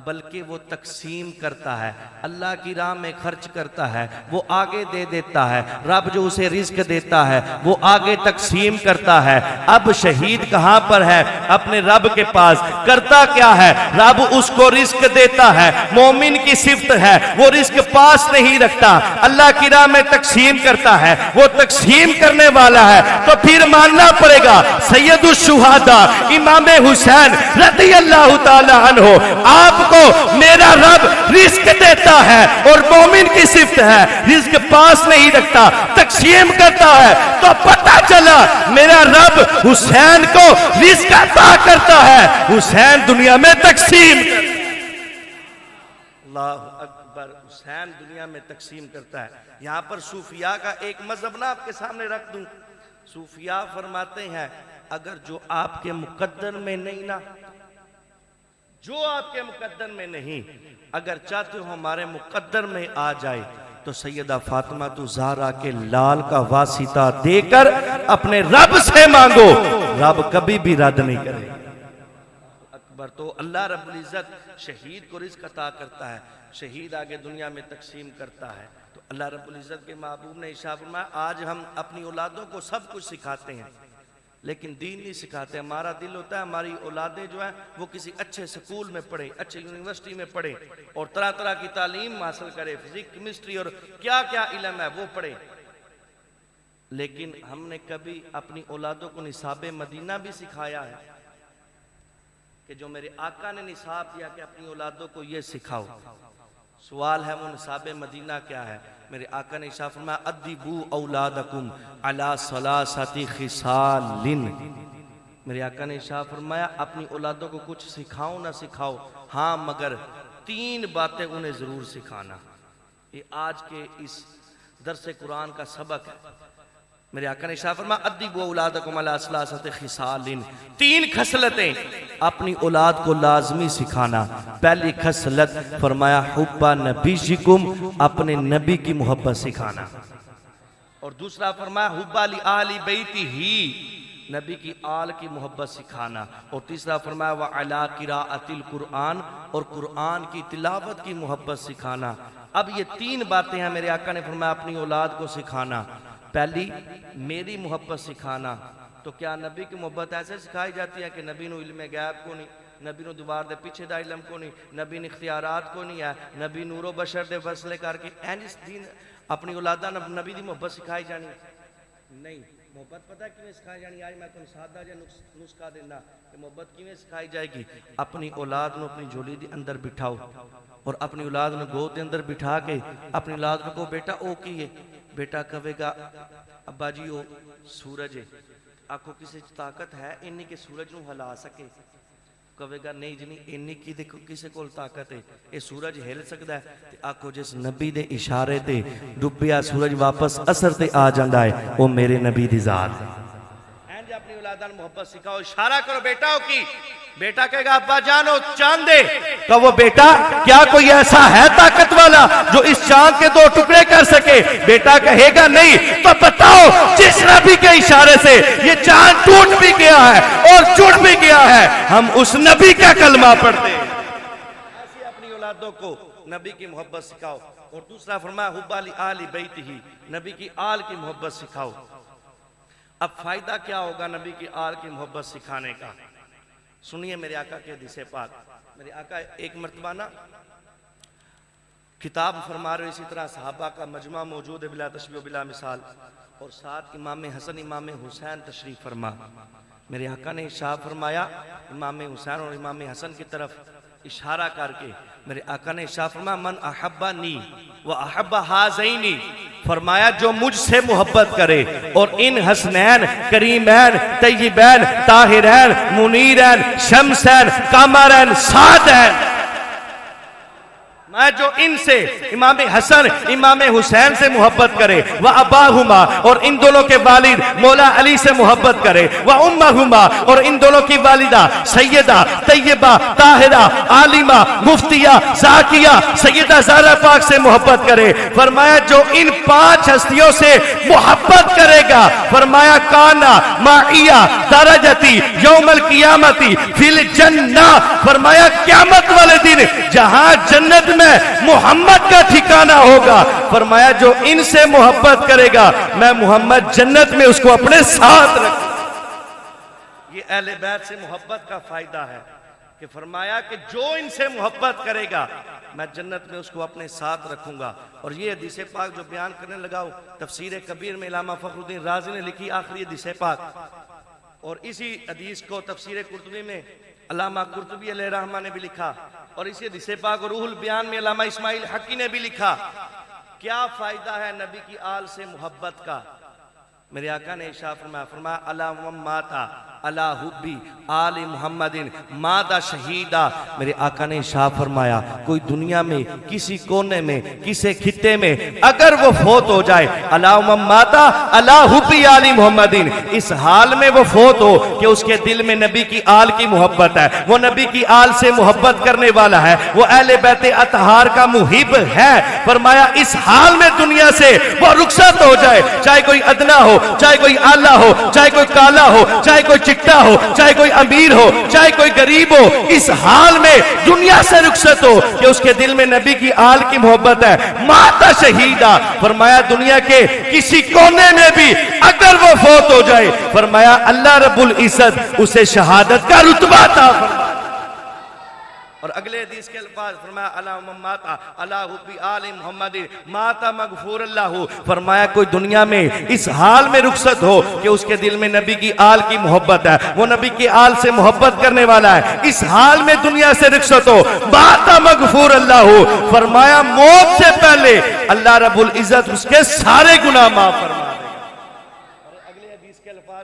[SPEAKER 4] बल्कि वो तकसीम करता है, अल्लाह की राह में खर्च करता है, वो आगे दे देता है। रब जो उसे रिज्क देता है वो आगे तकसीम करता है। अब शहीद कहाँ पर है? अपने रब के पास। करता क्या है? रब उसको रिज्क देता है। मोमिन की सिफ्त है वो रिज्क पास नहीं रखता, अल्लाह की राह में तकसीम करता है, वो तकसीम करने वाला है। तो फिर मानना पड़ेगा सैयदुश शुहादा इमाम हुसैन रज़ी अल्लाह ताला अन्हु, आपको मेरा रब रिज्क देता है, और मोमिन की सिफ्त है रिज्क पास नहीं रखता, तकसीम करता है। तो पता चला मेरा रब हुसैन को रिज्क अता करता है, हुसैन दुनिया में तकसीम। अल्लाह अकबर, हुसैन दुनिया में तकसीम करता है। यहां पर सूफिया का एक मजहब ना आपके सामने रख दूं। सूफिया फरमाते हैं अगर जो आपके मुकद्दर में नहीं ना, जो आपके मुकद्दर में नहीं, अगर चाहते हो हमारे मुकद्दर में आ जाए तो सैयदा फातिमा तू ज़हरा के लाल का वासिता देकर अपने रब से मांगो, रब कभी भी रद्द नहीं करे। अकबर, तो अल्लाह रब्बुल इज़्ज़त शहीद को रिज़्क अता करता है, शहीद आगे दुनिया में तकसीम करता है। तो अल्लाह रब्बुल इज़्ज़त के महबूब ने इरशाद फरमाया आज हम अपनी औलादों को सब कुछ सिखाते हैं लेकिन दीन नहीं सिखाते। हमारा दिल होता है हमारी औलादें जो है वो किसी अच्छे स्कूल में पढ़े, अच्छे यूनिवर्सिटी में पढ़े और तरह तरह की तालीम हासिल करे, फिजिक्स केमिस्ट्री और क्या क्या इल्म है वो पढ़े। लेकिन हमने कभी अपनी औलादों को निसाब मदीना भी सिखाया है कि जो मेरे आका ने निसाब दिया कि अपनी औलादों को ये सिखाओ। सवाल है वो निसाब मदीना क्या है? मेरे आका ने इरशाद फरमाया अद्दिबू औलादकुम अला सलासति खिसालिन, मेरे आका ने इरशाद फरमाया अपनी औलादों को कुछ सिखाओ ना सिखाओ, हाँ मगर 3 बातें उन्हें जरूर सिखाना। ये आज के इस दरस कुरान का सबक है। मेरे आका ने इरशाद फरमाया अद्दिबू औलादकुम अला सलासति खिसालिन, 3 खसलतें अपनी औलाद को लाजमी सिखाना। पहली खसलत फरमाया हुब्बा नबीजिकुम, अपने नबी की मोहब्बत सिखाना। और दूसरा फरमाया हुब्बा ली आली बैती ही, नबी की आल की मोहब्बत सिखाना। और तीसरा फरमाया व अला किराअतिल कुरान, और कुरान की तिलावत की मोहब्बत सिखाना। अब ये 3 बातें हैं मेरे आका ने फरमाया अपनी औलाद को सिखाना। पहली मेरी मोहब्बत सिखाना। तो क्या नबी की मोहब्बत ऐसे सिखाई जाती है कि नबी नू इल्म गैब को नहीं, नबी नू दीवार दे पीछे दा इल्म को नहीं, नबी ने इख्तियारात को नहीं है, नबी नूरो बशर दे फैसले करके एनिस दिन अपनी औलादा नबी की मोहब्बत सिखाई जानी नहीं। मोहब्बत पता किवें सिखाई जानी? आज मैं तुम सादा जा नुस्खा देना कि मोहब्बत किवें सिखाई जाएगी। अपनी औलाद नू अपनी झोली दे अंदर बिठाओ और अपनी औलाद नू गोद दे अंदर बिठा के अपनी औलाद को बेटा ओ की है, बेटा कहेगा अब्बा जी ओ सूरज है। आखो किसी ताकत है इन्नी के सूरज नू हिला सके? कहेगा नहीं जी नहीं, इन्नी की देखो किसी को ताकत है, ये सूरज हिल सकता है। ते आखो जिस नबी दे इशारे ते डुबिया सूरज वापस असर ते आ जाता है, वो मेरे नबी दी जात है। अपनी औलादा नू मोहब्बत सिखाओ, इशारा करो बेटा की, बेटा कहेगा अब्बा जानो चांद दे, तो वो बेटा क्या कोई ऐसा है ताकत वाला जो इस चांद के 2 टुकड़े कर सके? बेटा कहेगा नहीं। तो बताओ जिस नबी के इशारे से ये चांद टूट भी गया है और जुड़ भी गया है, हम उस नबी का कलमा पढ़ते हैं। ऐसे अपनी औलादों को नबी की मोहब्बत सिखाओ। और दूसरा फरमाया हुब्बा ली आली बैतिही, नबी की आल की मोहब्बत सिखाओ। अब फायदा क्या होगा नबी की आल की मोहब्बत सिखाने का? सुनिए मेरे आका के हदीसे पाक। मेरे आका एक मर्तबा ना किताब फरमा रहे, इसी तरह सहाबा का मजमा मौजूद है बिला तशबीह बिला मिसाल, और साथ इमाम हसन इमाम हुसैन तशरीफ फरमा। मेरे आका ने इरशाद फरमाया इमाम हुसैन और इमाम हसन की तरफ इशारा करके मेरे आका ने इरशाद फरमाया मन अहब्बानी व अहब्बा हाज़ैनी, फरमाया जो मुझसे मोहब्बत करे और इन हसनैन करीमैन तय्यबैन ताहिरैन मुनीरैन शमसैन कमरैन सादैन, मैं जो इनसे इमाम हसन इमाम हुसैन से मोहब्बत करे, वह अब्बाहुमा और इन दोनों के वालिद मौला अली से मोहब्बत करे, वह उम्महुमा और इन दोनों की वालिदा सैयदा तैयबा ताहिरा आलिमा मुफ्तिया जाकिया सैयदा ज़हरा पाक से मोहब्बत करे। फरमाया जो इन 5 हस्तियों से मोहब्बत करेगा, फरमाया काना माइया दरजती यौमल कियामती फिल जन्ना, फरमाया क़यामत वाले दिन जहां जन्नत में मोहम्मद का ठिकाना होगा, फरमाया जो इनसे मोहब्बत करेगा मैं मोहम्मद जन्नत में उसको अपने साथ रखूंगा। ये अहले बैत से मोहब्बत का फायदा है कि फरमाया कि जो इनसे मोहब्बत करेगा मैं जन्नत में उसको अपने साथ रखूंगा। और ये हदीस पाक जो बयान करने लगा तफसीर कबीर में इलामा फखरुद्दीन राजी ने लिखी आखिरी हदीस पाक, और इसी हदीस को तफसीर कुर्तुबी में अल्लामा कुर्तुबी अलैहिर्रहमा ने भी लिखा, और इसी हदीस पाक और रूहुल बयान में अल्लामा इस्माइल हक्की ने भी लिखा। क्या फायदा है नबी की आल से मोहब्बत का? मेरे आका ने इरशाद फरमाया अला माता अला हुब्बी आल मुहम्मदिन मादा शहीदा। मेरे आका ने इरशाद फरमाया कोई दुनिया में किसी कोने में किसी खित्ते में अगर वो फोत हो जाए, अला माता अला हुब्बी आली मुहम्मदिन, इस हाल में वो फोत हो कि उसके दिल में नबी की आल की मोहब्बत है, वो नबी की आल से मोहब्बत करने वाला है, वो अहले बैत अतहार का मुहिब है। फरमाया इस हाल में दुनिया से वो रुखसत हो जाए, चाहे कोई अदना हो, चाहे कोई आला हो, चाहे कोई काला हो, चाहे कोई चिट्टा हो, चाहे कोई अमीर हो, चाहे कोई गरीब हो, इस हाल में दुनिया से रुखसत हो कि उसके दिल में नबी की आल की मोहब्बत है। माता शहीदा, फरमाया दुनिया के किसी कोने में भी अगर वो फौत हो जाए, फरमाया अल्लाह रब्बुल इज्जत उसे शहादत का रुतबा अता फरमाए। और अगले हदीस के अल्फाज फरमाया अला माता अला हुब्बी आल मुहम्मदिन माता मगफूर अल्लाहु, फरमाया कोई दुनिया में इस हाल में रुखसत हो कि उसके दिल में नबी की आल की मोहब्बत है, वो नबी की आल से मोहब्बत करने वाला है, इस हाल में दुनिया से रुखसत हो माता मगफूर अल्लाहु, फरमाया मौत से पहले अल्लाह रब्बुल इज्जत उसके सारे गुनाह माफ फरमा।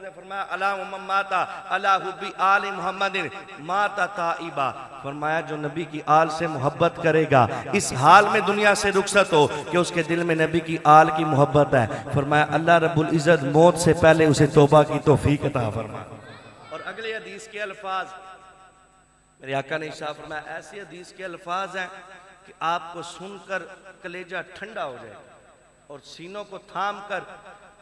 [SPEAKER 4] फरमाया अला माता अला हुब्बी आल मुहम्मदिन माता ताइबा, फरमाया जो नबी की आल से मोहब्बत करेगा इस हाल में दुनिया से रुखसत हो कि उसके दिल में नबी की आल की मोहब्बत है, फरमाया अल्लाह रब्बुल इज्जत मौत से पहले उसे तौबा की तौफीक अता फरमाए। और अगले हदीस के अल्फाज मेरे आका ने इरशाद फरमाया ऐसे हदीस के अल्फाज हैं कि आपको सुनकर कलेजा ठंडा हो जाएगा और सीनों को थाम कर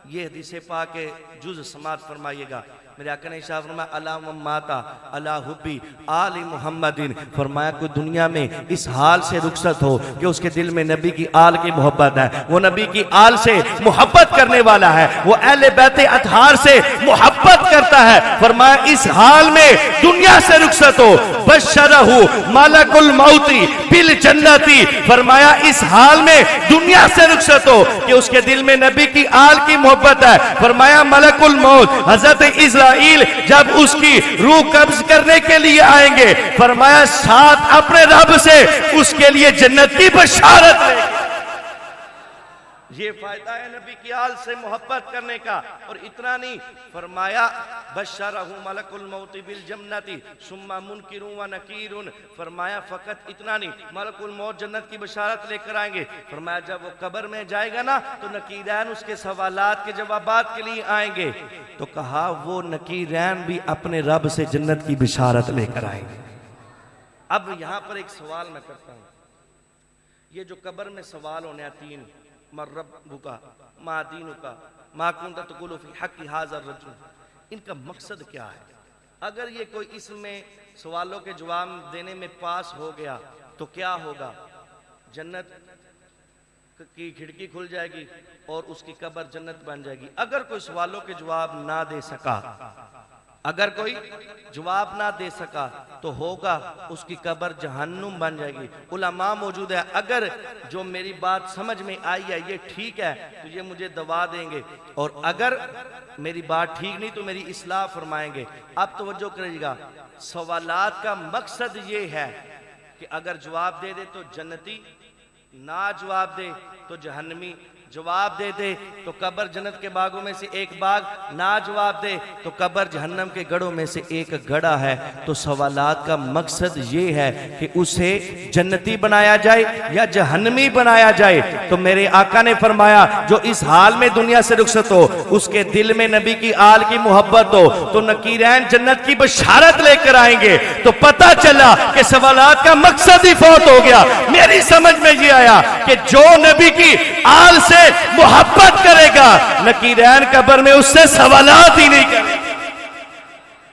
[SPEAKER 4] ये हदीस पाक के जुज़ समात फरमाइएगा। मेरे आका ने इरशाद फरमाया अला माता अला हुब्बी आली मुहम्मदिन, फरमाया कोई दुनिया में इस हाल से रुखसत हो कि उसके दिल में नबी की आल की मोहब्बत है, वो नबी की आल से मोहब्बत करने वाला है, वो अहले बैत अतहार से मोहब्बत करता है, फरमाया इस हाल में दुनिया से रुखसत हो बशरहु मलकुल मौती बिल जन्नती, फरमाया इस हाल में दुनिया से रुखसत हो कि उसके दिल में नबी की आल की मोहब्बत है, फरमाया मलकुल मौत हजरत इस्राईल जब उसकी रूह कब्ज करने के लिए आएंगे, फरमाया साथ अपने रब से उसके लिए जन्नत की बशारत है। ये फायदा है नबी की आल से मोहब्बत करने का। और इतना नहीं, फरमाया बशरहु मलकुल मौत बिल जन्नती सुम्मा मुनकिरुन व नकीरुन, फरमाया फकत इतना नहीं मलकुल मौत जन्नत की बशारत लेकर आएंगे, फरमाया जब वो कब्र में जाएगा ना तो नकीरैन उसके सवालात के जवाबात के लिए आएंगे, तो कहा वो नकीरैन भी अपने रब से जन्नत की बशारत लेकर आएंगे। अब यहां पर एक सवाल मैं करता हूं, ये जो कब्र में सवाल होने 3 मर्रबुका मादीनुका मा कुंत तकुलु फी हक़्क़ि हाज़ा रजुल, इनका मकसद क्या है? अगर ये कोई इसमें सवालों के जवाब देने में पास हो गया तो क्या होगा? जन्नत की खिड़की खुल जाएगी और उसकी कब्र जन्नत बन जाएगी। अगर कोई सवालों के जवाब ना दे सका, अगर कोई जवाब ना दे सका तो होगा उसकी कब्र जहन्नुम बन जाएगी। उलमा मौजूद है, अगर जो मेरी बात समझ में आई है ये ठीक है तो ये मुझे दवा देंगे, और अगर मेरी बात ठीक नहीं तो मेरी इस्लाह फरमाएंगे। अब तवज्जो करिएगा, सवालात का मकसद ये है कि अगर जवाब दे दे तो जन्नती ना जवाब दे तो जहन्नमी, जवाब दे दे तो कब्र जन्नत के बागों में से एक बाग, ना जवाब दे तो कब्र जहन्नम के गढ़ों में से एक गढ़ा है। तो सवालात का मकसद ये है कि उसे जन्नती बनाया जाए या जहन्नमी बनाया जाए। तो मेरे आका ने फरमाया जो इस हाल में दुनिया से रुखसत हो, उसके दिल में नबी की आल की मोहब्बत हो, तो नकीरैन जन्नत की बशारत लेकर आएंगे। तो पता चला कि सवालात का मकसद ही फौत हो गया। मेरी समझ में ये आया कि जो नबी की आल से मोहब्बत करेगा, नकीरैन कब्र में उससे सवालात ही नहीं करेंगे,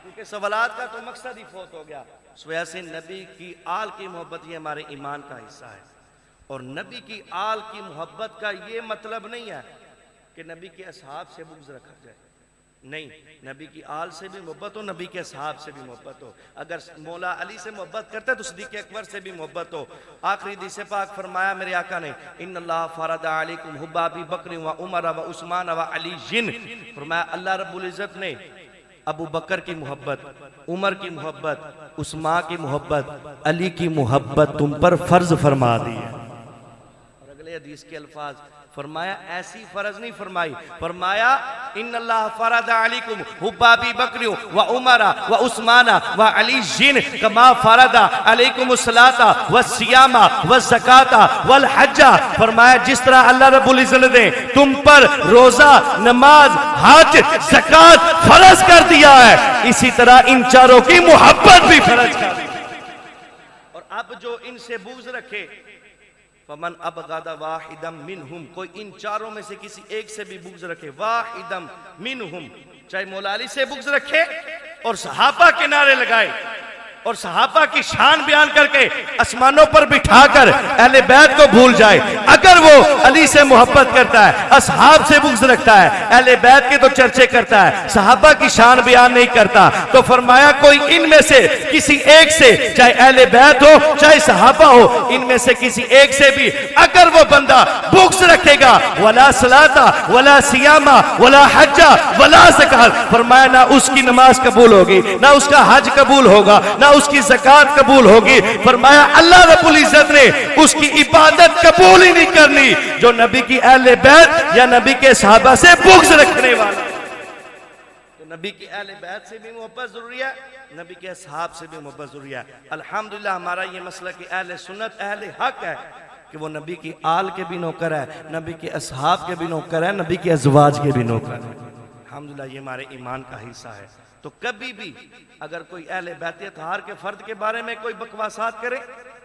[SPEAKER 4] क्योंकि सवालात का तो मकसद ही फौत हो गया। वजह से नबी की आल की मोहब्बत ये हमारे ईमान का हिस्सा है। और नबी की आल की मोहब्बत का ये मतलब नहीं है कि नबी के असहाब से बुग़्ज़ रखा जाए, नहीं, नबी की आल से भी मोहब्बत हो, नबी के असहाब से भी मोहब्बत हो। अगर मौला अली से मोहब्बत करता है तो सिद्दीक़ अकबर से भी मोहब्बत हो। आखिरी हदीस पाक फरमाया मेरे आका ने, इन्नल्लाह फरदा अलैकुम हुब्बा अबी बकर व उमर व उस्मान व अली जिन। फरमाया अल्लाह रब्बुल इज़्ज़त ने अबू बकर की मोहब्बत, उमर की मोहब्बत, उस्मान की मोहब्बत, अली की मोहब्बत तुम पर फर्ज फरमा दी है। और अगले हदीस के अल्फाज फरमाया ऐसी फर्ज नहीं फरमाई, फरमाया इन्नल्लाह फरदा अलैकुम हुब्बा अबी बकर व उमर व उस्मान व अली जिन कमा फरदा अलैकुम सलाता व सियामा व ज़काता वल हज्जा। फरमाया जिस तरह अल्लाह रब्बुल इज़्ज़त ने तुम पर रोजा, नमाज, हज, ज़कात फर्ज कर दिया है, इसी तरह इन चारों की मोहब्बत भी फर्ज कर दी। और अब जो इनसे बुग़्ज़ रखे, फमन अबग़दा वाहिदम मिनहुम, कोई इन चारों में से किसी एक से भी बुग़्ज़ रखे, वाहिदम मिनहुम, चाहे मौला अली से बुग़्ज़ रखे और सहाबा के नारे लगाए और सहाबा की शान बयान करके आसमानों पर बिठाकर अहले बैत को भूल जाए। अगर वो अली से मोहब्बत करता है, असहाब से बुग़्ज़ रखता है, अहले बैत के तो चर्चे करता है, सहाबा की शान बयान नहीं करता, तो फरमाया कोई इनमें से किसी एक से, चाहे अहले बैत हो चाहे सहाबा हो, इनमें से किसी एक से भी अगर वो बंदा बुग़्ज़ रखेगा, वला सलाता वला सियामा वला हज्जा वला ज़कात, फरमाया ना उसकी नमाज कबूल होगी, ना उसका हज कबूल होगा, ना उसकी ज़कात कबूल होगी। फरमाया अल्लाह रब्बुल इज़्ज़त ने उसकी इबादत कबूल ही नहीं करनी जो नबी की अहले बैत या नबी के सहाबा से बुग़्ज़ रखने वाला। तो नबी की अहले बैत से भी मोहब्बत जरूरी है, नबी के असहाब से भी मोहब्बत जरूरी है। अल्हम्दुलिल्लाह हमारा ये मसला कि अहले सुन्नत अहले हक है कि वो नबी की आल के भी नौकर है, नबी के असहाब के भी नौकर है, नबी के अज़वाज के भी नौकर है। अल्हम्दुलिल्लाह ये हमारे ईमान का हिस्सा है। तो कभी भी अगर कोई अहले बैत अतहार के फर्द के बारे में कोई बकवासात करे,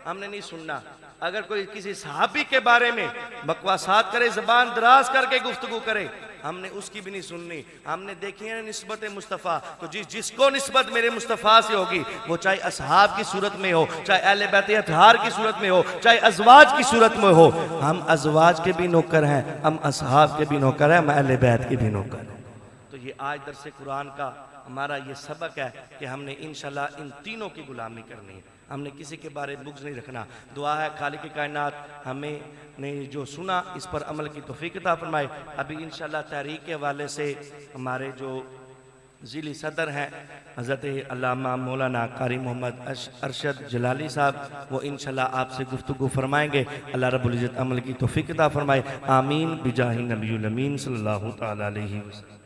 [SPEAKER 4] हमने नहीं सुनना। अगर कोई किसी सहाबी के बारे में बकवासात करे, ज़बान दराज करके गुफ्तगू करे, हमने उसकी भी नहीं सुननी। हमने देखी है निस्बत मुस्तफ़ा, तो जिसको निस्बत मेरे मुस्तफ़ा से होगी, वो चाहे असहाब की सूरत में हो, चाहे अहले बैत अतहार की सूरत में हो, चाहे अज़वाज की सूरत में हो, हम अज़वाज के भी नौकर हैं, हम असहाब के भी नौकर हैं, हम अहले बैत के भी नौकर हैं। तो ये आज दरस कुरान का हमारा ये सबक है कि हमने इंशाल्लाह इन तीनों की गुलामी करनी है, हमने किसी के बारे में बुग़्ज़ नहीं रखना। दुआ है खालिक कायनात हमें ने जो सुना इस पर अमल की तौफ़ीक़ अता फरमाए। अभी इंशाल्लाह तहरीक के हवाले से हमारे जो ज़िली सदर हैं हज़रत अल्लामा मौलाना कारी मोहम्मद अरशद जलाली साहब, वो इंशाल्लाह आपसे गुफ्तगू फरमाएंगे। अल्लाह रब्बुल इज़्ज़त अमल की तौफ़ीक़ अता फरमाए। आमीन बिजाहि नबीयुल अमीन सल्लल्लाहु तआला अलैहि वसल्लम।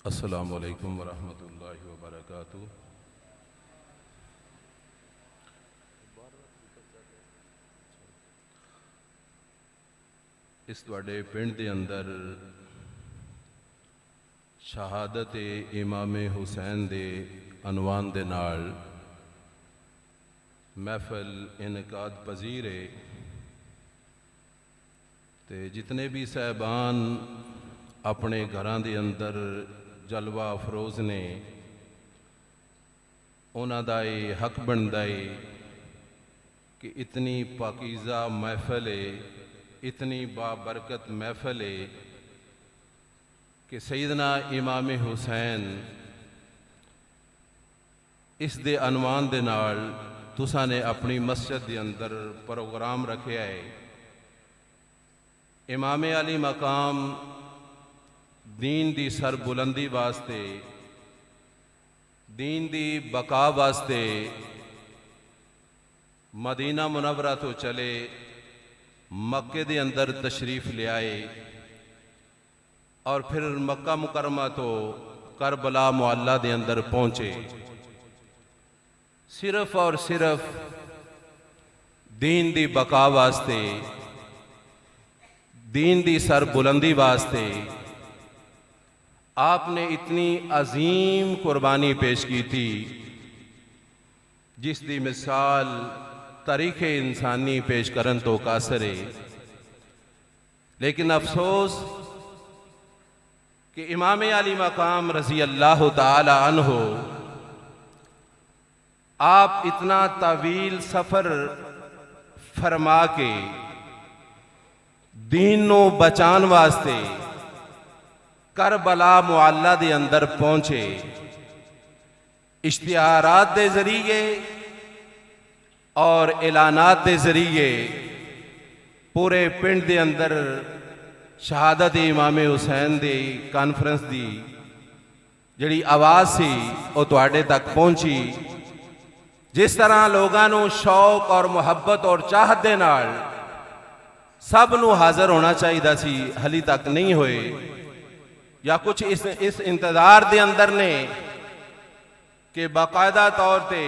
[SPEAKER 5] अस्सलामु अलैकुम वरहमतुल्लाहि वबरकातुहू। इस तुहाडे पिंड दे अंदर शहादत इमाम हुसैन दे अनवान दे नाल महफल इनकाद पजीर है, ते जितने भी साहबान अपने घरां दे अंदर जलवा अफरोज़ ने ਉਹਨਾਂ ਦਾ ਇਹ ਹੱਕ ਬਣਦਾ ਏ कि इतनी पाकीज़ा महफ़िल है, इतनी बाबरकत महफ़िल है कि सैयदना इमाम हुसैन इस दे अनवान दे नाल तुसां ने अपनी मस्जिद दे अंदर प्रोग्राम रखिया है। इमाम अली मकाम दीन दी सरबुलंदी वास्ते, दीन दी बका वास्ते मदीना मुनव्वरा तो चले मक्के दे अंदर तशरीफ़ ले आए और फिर मक्का मुकरमा तो करबला मुअल्ला दे अंदर पहुँचे। सिर्फ और सिर्फ दीन दी बका वास्ते, दीन दी सरबुलंदी वास्ते आपने इतनी अजीम कुर्बानी पेश की थी जिस दी मिसाल तारीख़ इंसानी पेश करन तो कासर है। लेकिन अफसोस कि इमाम अली मकाम रज़ी अल्लाह ताला अन्हो आप इतना तवील सफ़र फरमा के दीन नू बचान वास्ते करबला मुअल्ला दे अंदर पहुंचे। इश्तिहारात दे जरिए और ऐलानात दे जरिए पूरे पिंड दे अंदर शहादत इमाम हुसैन दी कॉन्फ्रेंस दी जिहड़ी आवाज़ सी वो तुहाडे तक पहुंची। जिस तरह लोगों नू शौक और मुहब्बत और चाहत दे नाल सब नू हाज़र होना चाहिए सी, हली तक नहीं होए, या कुछ इस इंतज़ार दे अंदर ने कि बाकायदा तौर पे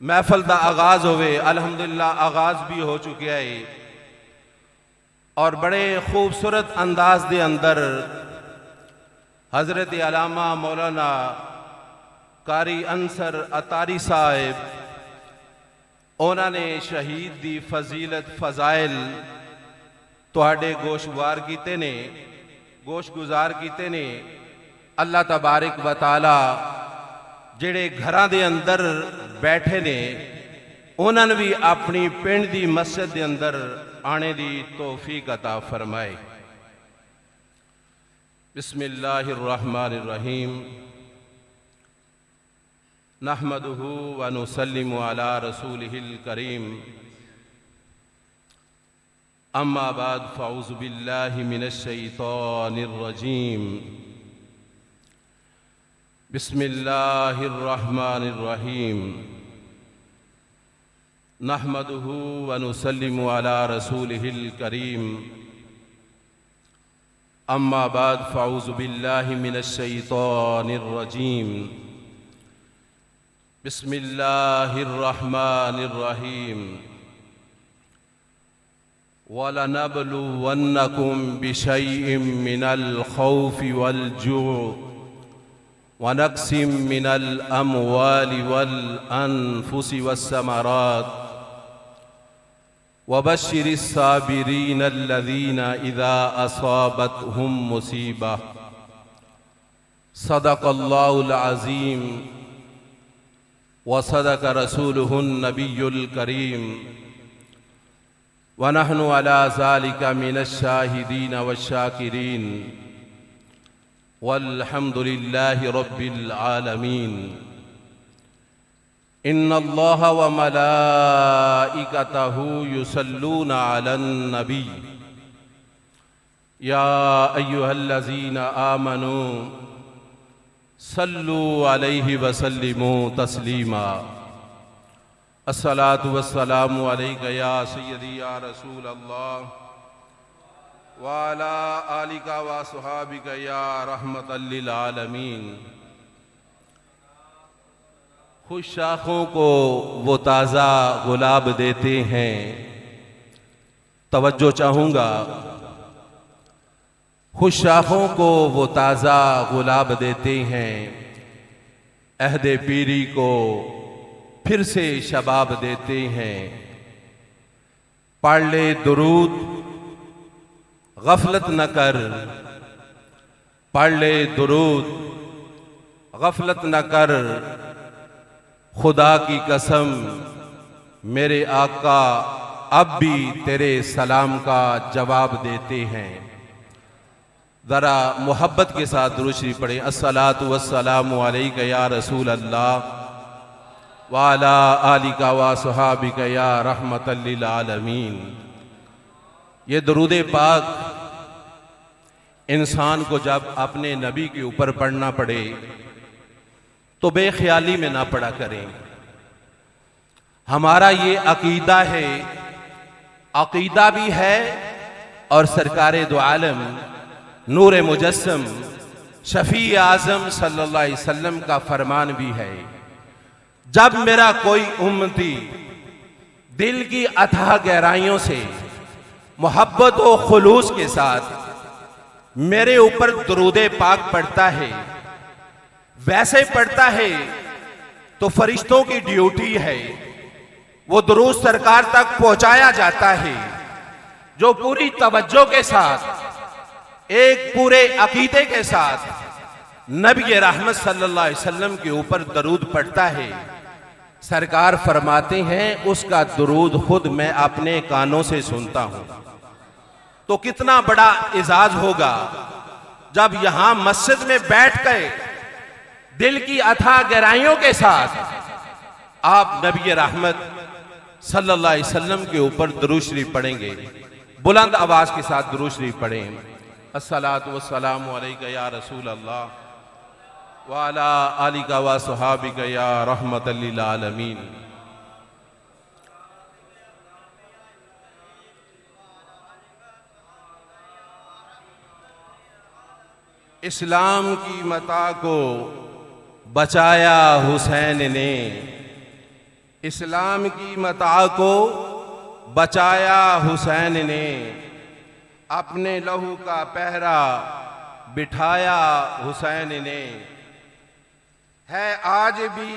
[SPEAKER 5] महफल का आगाज़ होवे। अल्हम्दुलिल्लाह आगाज़ भी हो चुका है और बड़े खूबसूरत अंदाज दे अंदर हज़रत अल्लामा मौलाना कारी अंसर अतारी साहिब उन्होंने शहीद दी फजीलत फजाइल तुहाडे गोशगुजार कीते ने, गोशगुजार कीते ने। अल्लाह तबारक व तआला जिहड़े घरां दे अंदर बैठे ने उन्होंने भी अपनी पिंड दी मस्जिद दे अंदर आने दी तौफीक अता फरमाए। बिस्मिल्लाहिर रहमानिर रहीम। नहमदुहु व नुसल्लिमु अला रसूलिहिल करीम। अम्मा बाद फ़अऊज़ु बिल्लाहि मिनश शैतानिर रजीम। बिस्मिल्लाहिर रहमानिर रहीम। नहमदुहु व नुसल्लिमु अला रसूलिहिल करीम। अम्मा बाद फ़अऊज़ु बिल्लाहि मिनश शैतानिर रजीम। बिस्मिल्लाहिर रहमानिर रहीम। वलनबलुवन्नकुम बिशैइम मिनल खौफि वल जूअ वनक्सिम मिनल अमवालि वल अनफुसि वस्समरात वबश्शिरिस साबिरीन अल्लज़ीना इज़ा असाबतहुम मुसीबह। सदक़ल्लाहुल अज़ीम व सदक़ रसूलुहुन नबियुल करीम व नहनु अला ज़ालिका मिनश शाहिदीन वश्शाकिरीन वल्हम्दुलिल्लाहि रब्बिल आलमीन। इन्नल्लाहा व मलाइकतहु युसल्लूना अलन नबी या अय्युहल्लज़ीना आमनू सल्लू अलैहि व सल्लिमू तस्लीमा। अस्सलातु वस्सलामु अलैका या सय्यदी या रसूल अल्लाह व अला आलिका व सुहाबिका या रहमतल लिल आलमीन। खुश शाखों को वो ताज़ा गुलाब देते हैं, तवज्जो चाहूँगा। खुश शाखों को वो ताज़ा गुलाब देते हैं, अहदे पीरी को फिर से शबाब देते हैं। पढ़ ले दुरूद गफलत न कर, पढ़ ले दुरूद गफलत न कर, खुदा की कसम मेरे आका अब भी तेरे सलाम का जवाब देते हैं। ज़रा मोहब्बत के साथ दुरूद शरीफ पढ़ें। अस्सलातु वस्सलामु अलैका या रसूल अल्लाह व अला आलिका व सहाबिका या रहमतल लिल आलमीन। ये दुरूद पाक इंसान को जब अपने नबी के ऊपर पढ़ना पड़े तो बेख्याली में ना पढ़ा करें। हमारा ये अकीदा है, अकीदा भी है और सरकार दो आलम नूर मुजस्सम शफी आज़म सल्लल्लाहु अलैहि वसल्लम का फरमान भी है। जब मेरा कोई उम्मती दिल की अथाह गहराइयों से मोहब्बत और खुलूस के साथ मेरे ऊपर दुरूद पाक पढ़ता है, वैसे पढ़ता है तो फरिश्तों की ड्यूटी है वो दुरूद सरकार तक पहुंचाया जाता है, जो पूरी तवज्जो के साथ एक पूरे अकीदे के साथ नबी रहमत सल्लल्लाहु अलैहि वसल्लम के ऊपर दरूद पढ़ता है। सरकार फरमाते हैं उसका दुरूद खुद मैं अपने कानों से सुनता हूं। तो कितना बड़ा एजाज होगा जब यहां मस्जिद में बैठ कर दिल की अथाह गहराइयों के साथ आप नबी रहमत सल्लल्लाहु अलैहि वसल्लम के ऊपर दुरूद शरीफ पढ़ेंगे। बुलंद आवाज के साथ दुरूद शरीफ पढ़ें। अस्सलातु वस्सलामु अलैका या रसूल अल्लाह व अला आलिका व सहाबिका या रहमतल लिल आलमीन। इस्लाम की मता को बचाया हुसैन ने, इस्लाम की मता को बचाया हुसैन ने, अपने लहू का पहरा बिठाया हुसैन ने। है आज भी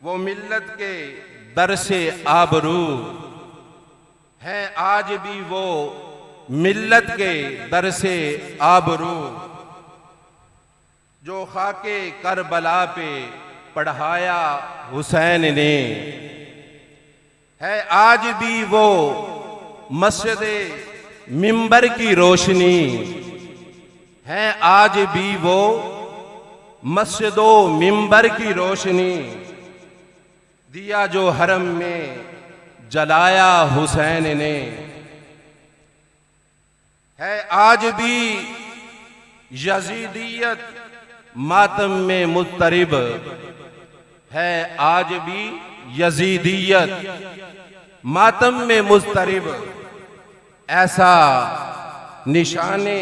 [SPEAKER 5] वो मिल्लत के दर से आबरू, है आज भी वो मिल्लत के दर से आबरू, जो खाके करबला पे पढ़ाया हुसैन ने। है आज भी वो मस्जिद मिंबर की रोशनी, है आज भी वो मस्जिदो मिंबर की रोशनी, दिया जो हरम में जलाया हुसैन ने। है आज भी यजीदियत मातम में मुत्तरिब, है आज भी यजीदियत मातम में मुत्तरिब। ऐसा निशाने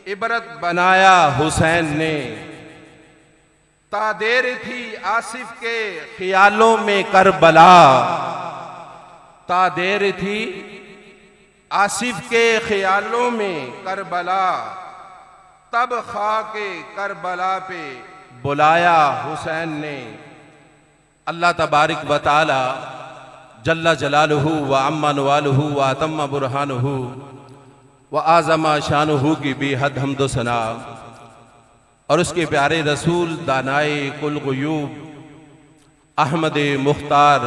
[SPEAKER 5] इबरत बनाया हुसैन ने। तादेर थी आसिफ के ख्यालों में करबला, तादेर थी आसिफ के ख्यालों में करबला, तब खाके करबला पे बुलाया हुसैन ने। अल्लाह तबारिक व तआला जल्ला जलालुहु व अम्मा नवालुहु व अतम्मा बुरहानुहु व आज़मा शानुहु की बेहद हम्द सना और उसके प्यारे रसूल दानाए कुल गुयूब अहमद मुख्तार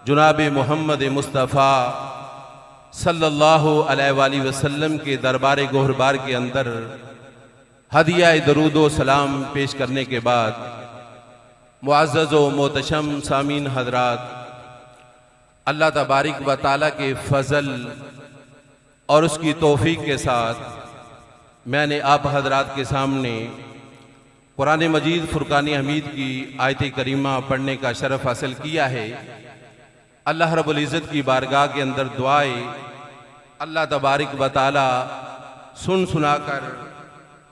[SPEAKER 5] जुनाब मोहम्मद मुस्तफ़ा सल्लल्लाहु अलैहि वसल्लम के दरबार गोहरबार के अंदर हदिया दरूद व सलाम पेश करने के बाद मुअज़्ज़ज़ व मोहतशम सामीन हजरात, अल्लाह तबारिक व तआला के फजल और उसकी तौफीक के साथ मैंने आप हजरात के सामने कुरान मजीद फुरकान हमीद की आयत करीमा पढ़ने का शरफ हासिल किया है। अल्लाह रब्बुल इज़्ज़त की बारगाह के अंदर दुआए अल्लाह तबारिक व तआला सुन सुनाकर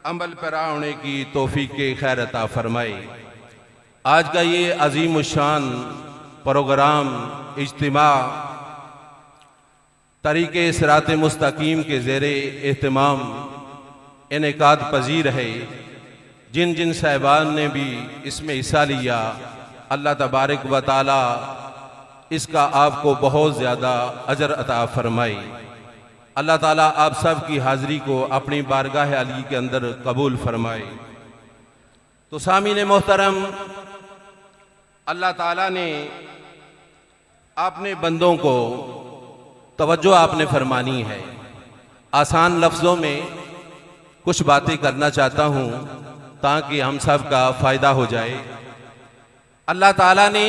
[SPEAKER 5] अमल पर होने की तौफीक के खैर अता फरमाए। आज का ये अजीम शान प्रोग्राम इज्तिमा तरीक़े सिरात मुस्तकीम के ज़ेरे एहतमाम इनेकाद पजीर है। जिन जिन साहिबान ने भी इसमें हिस्सा लिया, अल्लाह तबारक व तआला इसका आपको बहुत ज़्यादा अजर अता फरमाए। अल्लाह ताला आप सब की हाज़िरी को अपनी बारगाह अली के अंदर कबूल फरमाए। तो सामीन मोहतरम, अल्लाह ताला ने अपने बंदों को तवज्जो आपने फरमानी है। आसान लफ्ज़ों में कुछ बातें करना चाहता हूँ ताकि हम सब का फ़ायदा हो जाए। अल्लाह ताला ने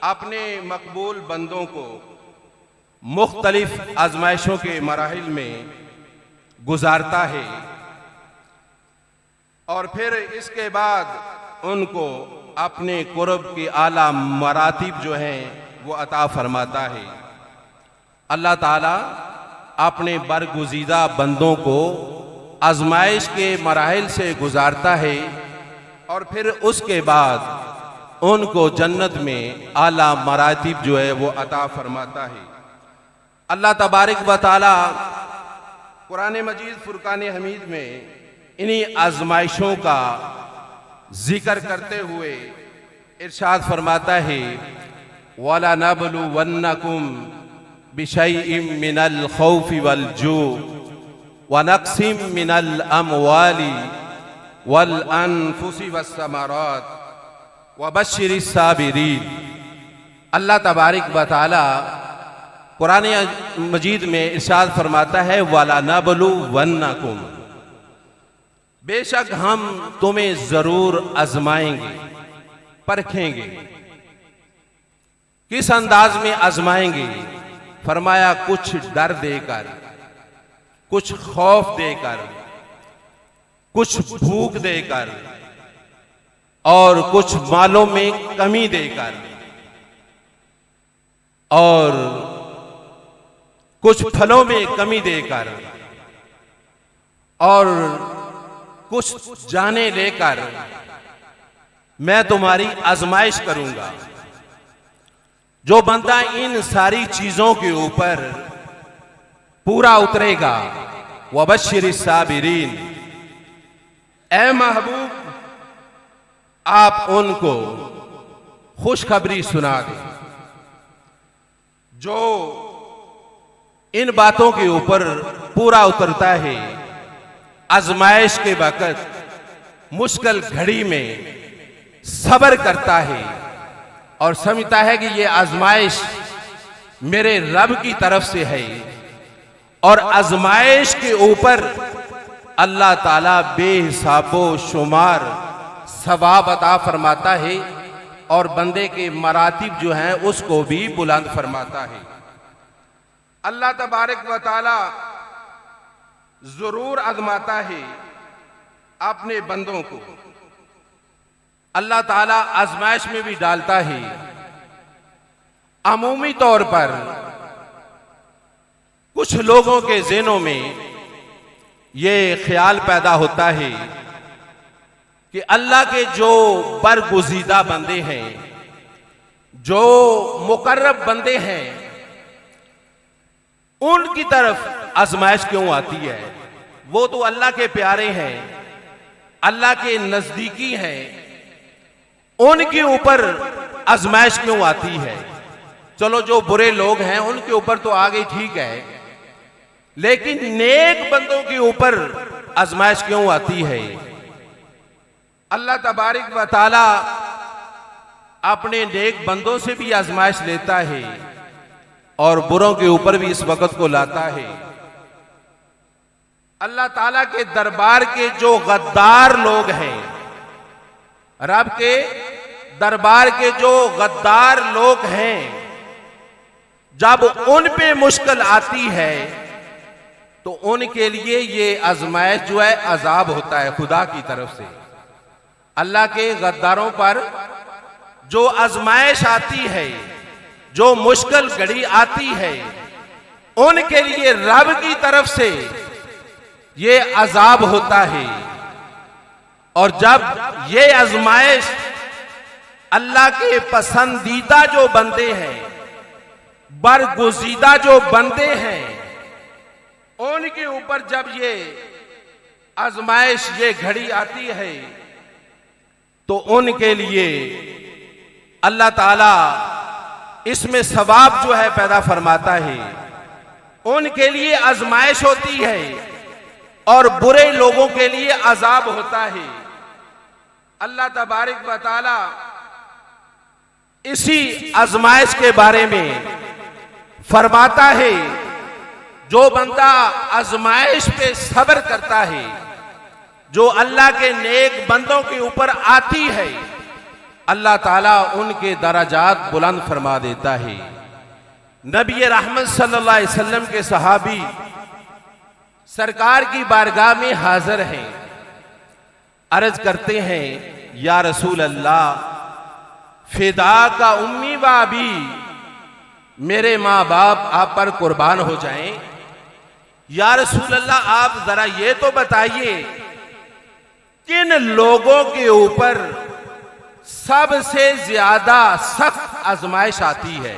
[SPEAKER 5] अपने मकबूल बंदों को मुख्तलिफ आजमाइशों के मराहिल में गुजारता है और फिर इसके बाद उनको अपने कुर्ब की आला मरातिब जो हैं वो अता फरमाता है। अल्लाह ताला अपने बरगुज़ीदा बंदों को आजमाइश के मराहिल से गुजारता है और फिर उसके बाद उनको जन्नत में आला मरातिब जो है वो अता फरमाता है। अल्लाह तबारक व तआला कुरान मजीद फुरकान हमीद में इन्हीं आजमाइशों का जिक्र करते हुए इरशाद फरमाता है, वला नबलुवन्नकुम बिशैइन मिनल खौफि वल जू व नक्सिम मिनल अमवाली वल अनफुसि वस्समरात व बश्शिरिस साबिरीन। अल्लाह तबारक व तआला कुरान मजीद में इरशाद फरमाता है, वला नबलुवन्नकुम, बेशक हम तुम्हें जरूर आजमाएंगे, परखेंगे। किस अंदाज में आजमाएंगे? फरमाया कुछ डर देकर, कुछ खौफ देकर, कुछ भूख देकर और कुछ मालों में कमी देकर और कुछ फलों में कमी देकर और कुछ जाने लेकर मैं तुम्हारी आजमाइश करूंगा। जो बंदा इन सारी चीजों के ऊपर पूरा उतरेगा, वबश्शिरिस साबिरीन, ए महबूब आप उनको खुशखबरी सुना दें। जो इन बातों के ऊपर पूरा उतरता है, आजमाइश के वक़्त मुश्किल घड़ी में सब्र करता है और समझता है कि ये आजमाइश मेरे रब की तरफ से है और आजमाइश के ऊपर अल्लाह ताला बेहिसाबो शुमार सवाब अता फरमाता है और बंदे के मरातिब जो हैं उसको भी बुलंद फरमाता है। अल्लाह तबारक व तआला जरूर आजमाता है अपने बंदों को। अल्लाह ताला आजमाइश में भी डालता है। अमूमी तौर पर कुछ लोगों के ज़हनों में ये ख्याल पैदा होता है कि अल्लाह के जो बरगुज़ीदा बंदे हैं, जो मुकर्रब बंदे हैं, उनकी तरफ आजमाइश क्यों आती है? वो तो अल्लाह के प्यारे हैं, अल्लाह के नजदीकी हैं, उनके ऊपर आजमाइश क्यों आती है? चलो जो बुरे लोग हैं उनके ऊपर तो आ गई, ठीक है, लेकिन नेक बंदों के ऊपर आजमाइश क्यों आती है? अल्लाह तबारक व तआला अपने नेक बंदों से भी आजमाइश लेता है और बुरों के ऊपर भी इस वक्त को लाता है। अल्लाह ताला के दरबार के जो गद्दार लोग हैं, रब के दरबार के जो गद्दार लोग हैं, जब उन पे मुश्किल आती है तो उनके लिए ये आजमाइश जो है अजाब होता है खुदा की तरफ से। अल्लाह के गद्दारों पर जो आजमाइश आती है, जो मुश्किल घड़ी आती है, उनके लिए रब की तरफ से ये अजाब होता है। और जब ये आजमाइश अल्लाह के पसंदीदा जो बंदे हैं, बरगुज़ीदा जो बंदे हैं, उनके ऊपर जब ये आजमाइश, ये घड़ी आती है तो उनके लिए अल्लाह ताला इसमें सवाब जो है पैदा फरमाता है। उनके लिए आजमाइश होती है और बुरे लोगों के लिए अजाब होता है। अल्लाह तबारक व तआला इसी आजमाइश के बारे में फरमाता है, जो बंदा आजमाइश पे सब्र करता है, जो अल्लाह के नेक बंदों के ऊपर आती है, अल्लाह ताला उनके दराजात बुलंद फरमा देता है। नबी रहमत सल्लल्लाहु अलैहि वसल्लम के सहाबी सरकार की बारगाह में हाजिर हैं, अर्ज करते हैं, या रसूल अल्लाह, फिदा का उम्मी व अबी, मेरे माँ बाप आप पर कुर्बान हो जाएं। या रसूल अल्लाह, आप जरा ये तो बताइए किन लोगों के ऊपर सबसे ज्यादा सख्त आजमाइश आती है।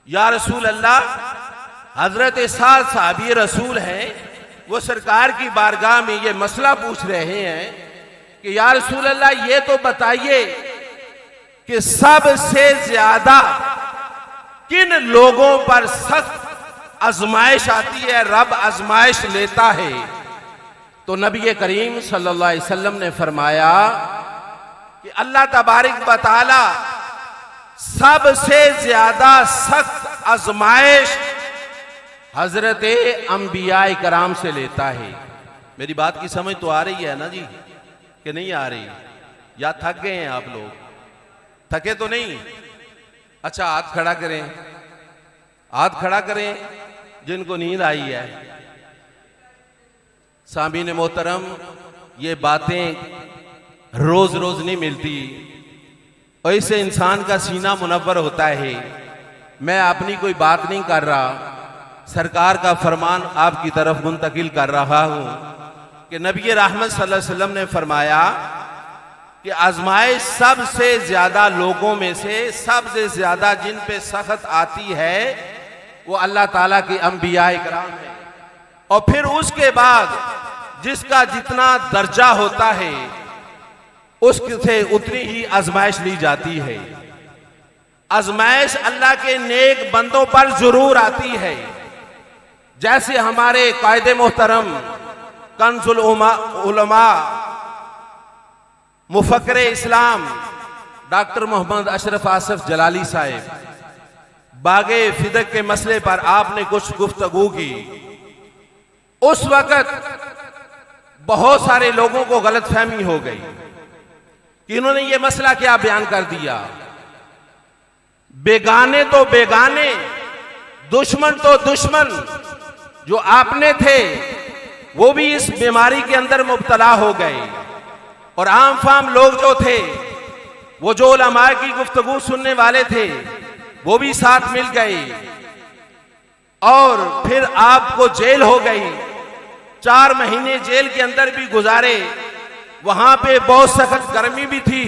[SPEAKER 5] या रसूल अल्लाह, हजरत साद साहबी रसूल हैं, वो सरकार की बारगाह में ये मसला पूछ रहे हैं कि या रसूल अल्लाह, ये तो बताइए कि सबसे ज्यादा किन लोगों पर सख्त आजमाइश आती है, रब आजमाइश लेता है। तो नबी करीम सल्लल्लाहु अलैहि वसल्लम ने फरमाया कि अल्लाह तबारक व तआला सबसे ज्यादा सख्त आजमाइश हजरत अंबिया कराम से लेता है। मेरी बात की समझ तो आ रही है ना जी, कि नहीं आ रही? या थक गए हैं आप लोग? थके तो नहीं? अच्छा, हाथ खड़ा करें, हाथ खड़ा करें जिनको नींद आई है। सामीन मोहतरम, ये बातें रोज रोज नहीं मिलती और इससे इंसान का सीना मुनव्वर होता है। मैं अपनी कोई बात नहीं कर रहा, सरकार का फरमान आपकी तरफ मुंतकिल कर रहा हूं कि नबी रहमत सल्लल्लाहु अलैहि वसल्लम ने फरमाया कि आजमाइश सबसे ज्यादा लोगों में से सबसे ज्यादा जिन पे सख्त आती है वो अल्लाह ताला के अंबिया इकराम है, और फिर उसके बाद जिसका जितना दर्जा होता है उससे उतनी ही आजमाइश ली जाती है। आजमाइश अल्लाह के नेक बंदों पर जरूर आती है। जैसे हमारे कायदे मोहतरम कंजुल उलमा मुफक्किर इस्लाम डॉक्टर मोहम्मद अशरफ आसफ जलाली साहब बागे फिदक के मसले पर आपने कुछ गुफ्तगू की। उस वक्त बहुत सारे लोगों को गलतफहमी हो गई कि इन्होंने ये मसला क्या बयान कर दिया। बेगाने तो बेगाने, दुश्मन तो दुश्मन, जो आपने थे वो भी इस बीमारी के अंदर मुब्तला हो गए, और आम फाम लोग जो थे, वो जो उलमा की गुफ्तगू सुनने वाले थे, वो भी साथ मिल गए, और फिर आपको जेल हो गई। 4 महीने जेल के अंदर भी गुजारे। वहां पे बहुत सख्त गर्मी भी थी,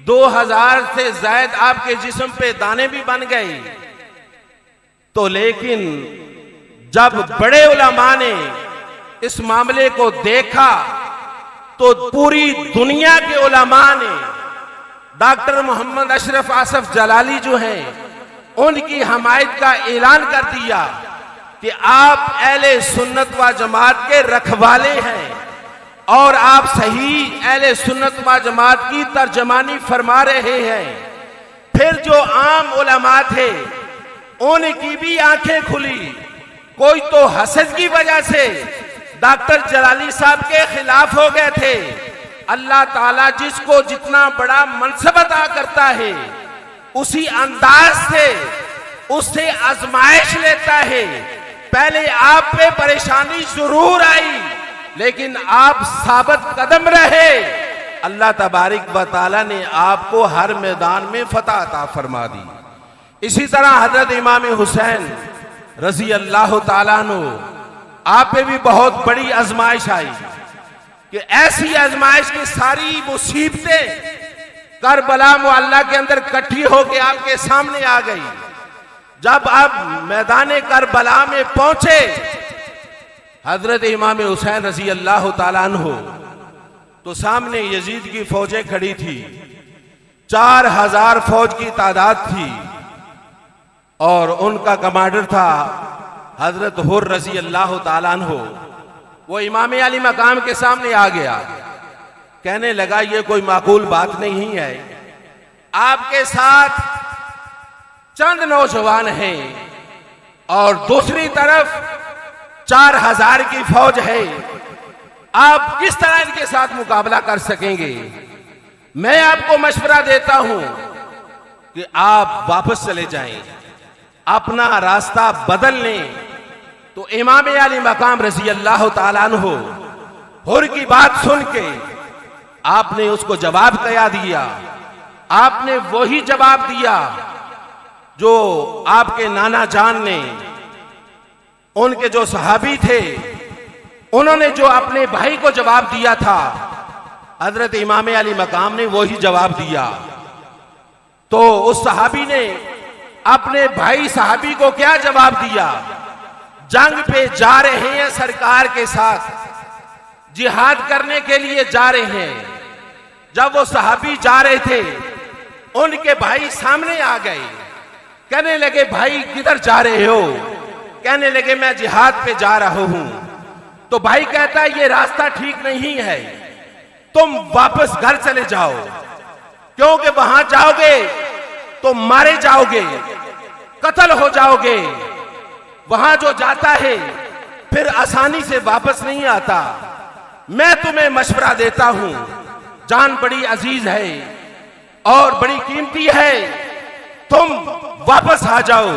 [SPEAKER 5] 2000 से ज्यादा आपके जिस्म पे दाने भी बन गए। तो लेकिन जब बड़े उलमा ने इस मामले को देखा तो पूरी दुनिया के उलमा ने डॉक्टर मोहम्मद अशरफ आसफ जलाली जो हैं उनकी हमायत का ऐलान कर दिया कि आप अहले सुन्नत व जमात के रखवाले हैं और आप सही अहले सुन्नत व जमात की तर्जमानी फरमा रहे हैं। फिर जो आम उलमा थे उनकी भी आंखें खुली। कोई तो हसद की वजह से डॉक्टर जलाली साहब के खिलाफ हो गए थे। अल्लाह ताला जिसको जितना बड़ा मनसब अता करता है उसी अंदाज से उससे आजमाइश लेता है। पहले आप पे परेशानी जरूर आई, लेकिन आप साबित कदम रहे। अल्लाह तबारक व तआला ने आपको हर मैदान में फतह अता फरमा दी। इसी तरह हजरत इमाम हुसैन रजी अल्लाह ताला अन्हु, आप पे भी बहुत बड़ी आजमाइश आई कि ऐसी आजमाइश की सारी मुसीबतें करबला मुअल्ला के अंदर इकट्ठी होकर आपके सामने आ गई। जब आप मैदान करबला में पहुंचे, हजरत इमाम हुसैन रजी अल्लाह ताला अन्हु, तो सामने यजीद की फौजें खड़ी थी। 4000 फौज की तादाद थी और उनका कमांडर था हजरत हुर रजी अल्लाह ताला अन्हु। वो इमाम अली मकाम के सामने आ गया, कहने लगा ये कोई माकूल बात नहीं है आपके साथ चंद नौजवान हैं और दूसरी तरफ 4000 की फौज है। आप किस तरह इनके साथ मुकाबला कर सकेंगे? मैं आपको मशवरा देता हूं कि आप वापस चले जाएं, अपना रास्ता बदल लें। तो इमाम अली मकाम रजी अल्लाह ताला अन्हु हुर की बात सुन के आपने उसको जवाब क्या दिया? आपने वही जवाब दिया जो आपके नाना जान ने, उनके जो सहाबी थे, उन्होंने जो अपने भाई को जवाब दिया था, हजरत इमाम अली मकाम ने वही जवाब दिया। तो उस सहाबी ने अपने भाई सहाबी को क्या जवाब दिया? जंग पे जा रहे हैं सरकार के साथ, जिहाद करने के लिए जा रहे हैं। जब वो सहाबी जा रहे थे, उनके भाई सामने आ गए, कहने लगे भाई किधर जा रहे हो? कहने लगे मैं जिहाद पे जा रहा हूं। तो भाई कहता है ये रास्ता ठीक नहीं है, तुम वापस घर चले जाओ, क्योंकि वहां जाओगे तो मारे जाओगे, कत्ल हो जाओगे। वहां जो जाता है फिर आसानी से वापस नहीं आता। मैं तुम्हें मशवरा देता हूं, जान बड़ी अजीज है और बड़ी कीमती है, तुम वापस आ जाओ।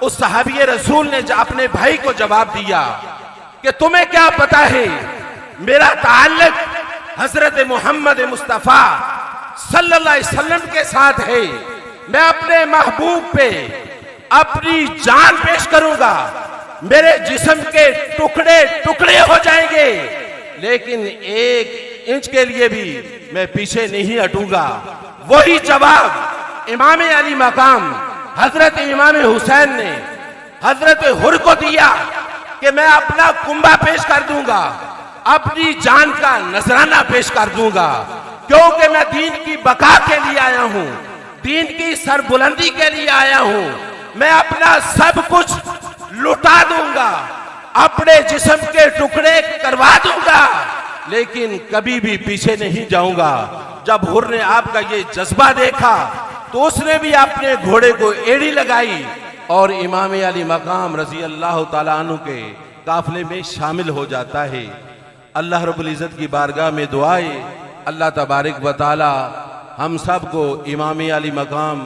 [SPEAKER 5] उस सहाबी रसूल ने अपने भाई को जवाब दिया कि तुम्हें क्या पता है, मेरा ताल्लुक हजरत मोहम्मद मुस्तफा सल्लल्लाहु अलैहि वसल्लम के साथ है। मैं अपने महबूब पे अपनी जान पेश करूंगा, मेरे जिस्म के टुकड़े टुकड़े हो जाएंगे, लेकिन 1 इंच के लिए भी मैं पीछे नहीं हटूंगा। वही जवाब इमाम अली मकाम हजरत इमाम हुसैन ने हजरत हुर को दिया कि मैं अपना कुंबा पेश कर दूंगा, अपनी जान का नजराना पेश कर दूंगा, क्योंकि मैं दीन की बका के लिए आया हूं, दीन की सरबुलंदी के लिए आया हूं। मैं अपना सब कुछ लुटा दूंगा, अपने जिस्म के टुकड़े करवा दूंगा, लेकिन कभी भी पीछे नहीं जाऊंगा। जब हुर ने आपका ये जज्बा देखा तो उसने भी अपने घोड़े को एड़ी लगाई और इमाम अली मकाम रजी अल्लाह ताला अन्हु के काफिले में शामिल हो जाता है। अल्लाह रब्बुल इज़्ज़त की बारगाह में दुआए अल्लाह तबारक व तआला हम सब को इमाम अली मकाम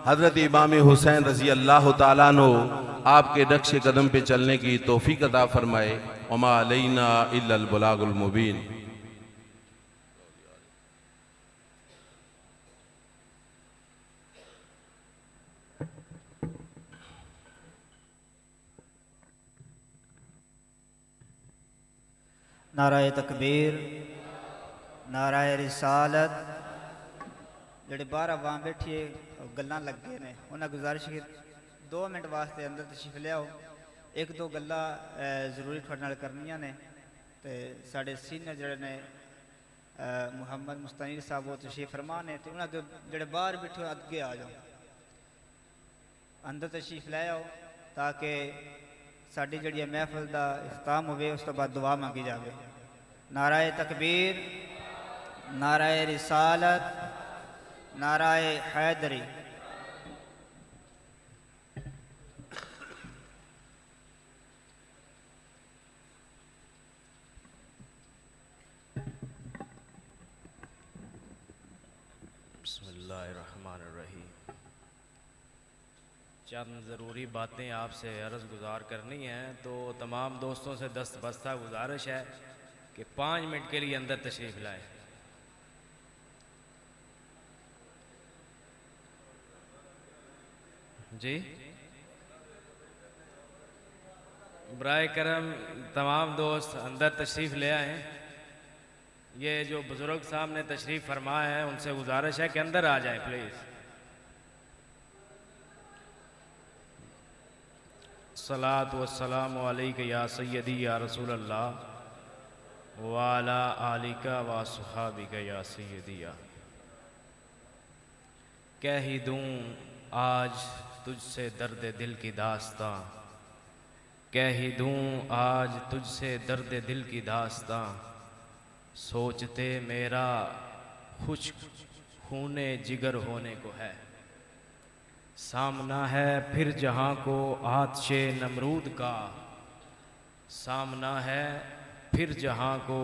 [SPEAKER 5] हजरत इमाम हुसैन रजी अल्लाह ताला अन्हु आपके नक्शे कदम पे चलने की तौफीक अता फरमाए। वमा अलैना इल्लल बलागुल मुबीन।
[SPEAKER 3] नाराए तकबीर, नाराए रिसालत। जेडे बाहर आवाम बैठिए गल्लां लगे ने, उन्हें गुजारिश की 2 मिनट वास्ते अंदर तशरीफ लियाओ। 1-2 गल्लां जरूरी थोड़े नाल करनियां ने। ते साडे सीनियर जेडे ने मुहम्मद मुस्तनीर साहब वो तशरीफ फरमा ने, ते उन्हें जेडे बाहर बैठे अगे आ जाओ, अंदर तशरीफ ले आओ, ताकि साड़ी जी महफिल का इख्ताम होवे, उस तो बाद दुआ मांगी जाए। नाराए तकबीर, नाराए रिसालत, नाराए हैदरी।
[SPEAKER 6] बिस्मिल्लाहिर्रहमानिर्रहीम। चंद ज़रूरी बातें आपसे अर्ज़ गुज़ार करनी है, तो तमाम दोस्तों से दस्तबस्ता गुजारिश है कि 5 मिनट के लिए अंदर तशरीफ़ लाएं। जी बराए करम तमाम दोस्त अंदर तशरीफ़ ले आएँ। ये जो बुज़ुर्ग साहब ने तशरीफ़ फरमाया है, उनसे गुजारिश है कि अंदर आ जाएं प्लीज़। सलात वस्सलाम अलैका या सय्यदी या रसूल अल्लाह व अला आलिका व सुहाबिका या सय्यदिया। कह ही दूँ आज तुझसे दर्द दिल की दास्तां, कह ही दूँ आज तुझसे दर्द दिल की दास्तां, सोचते मेरा खुश्क खूने जिगर होने को है। सामना है फिर जहाँ को आतिशे नमरूद का, सामना है फिर जहाँ को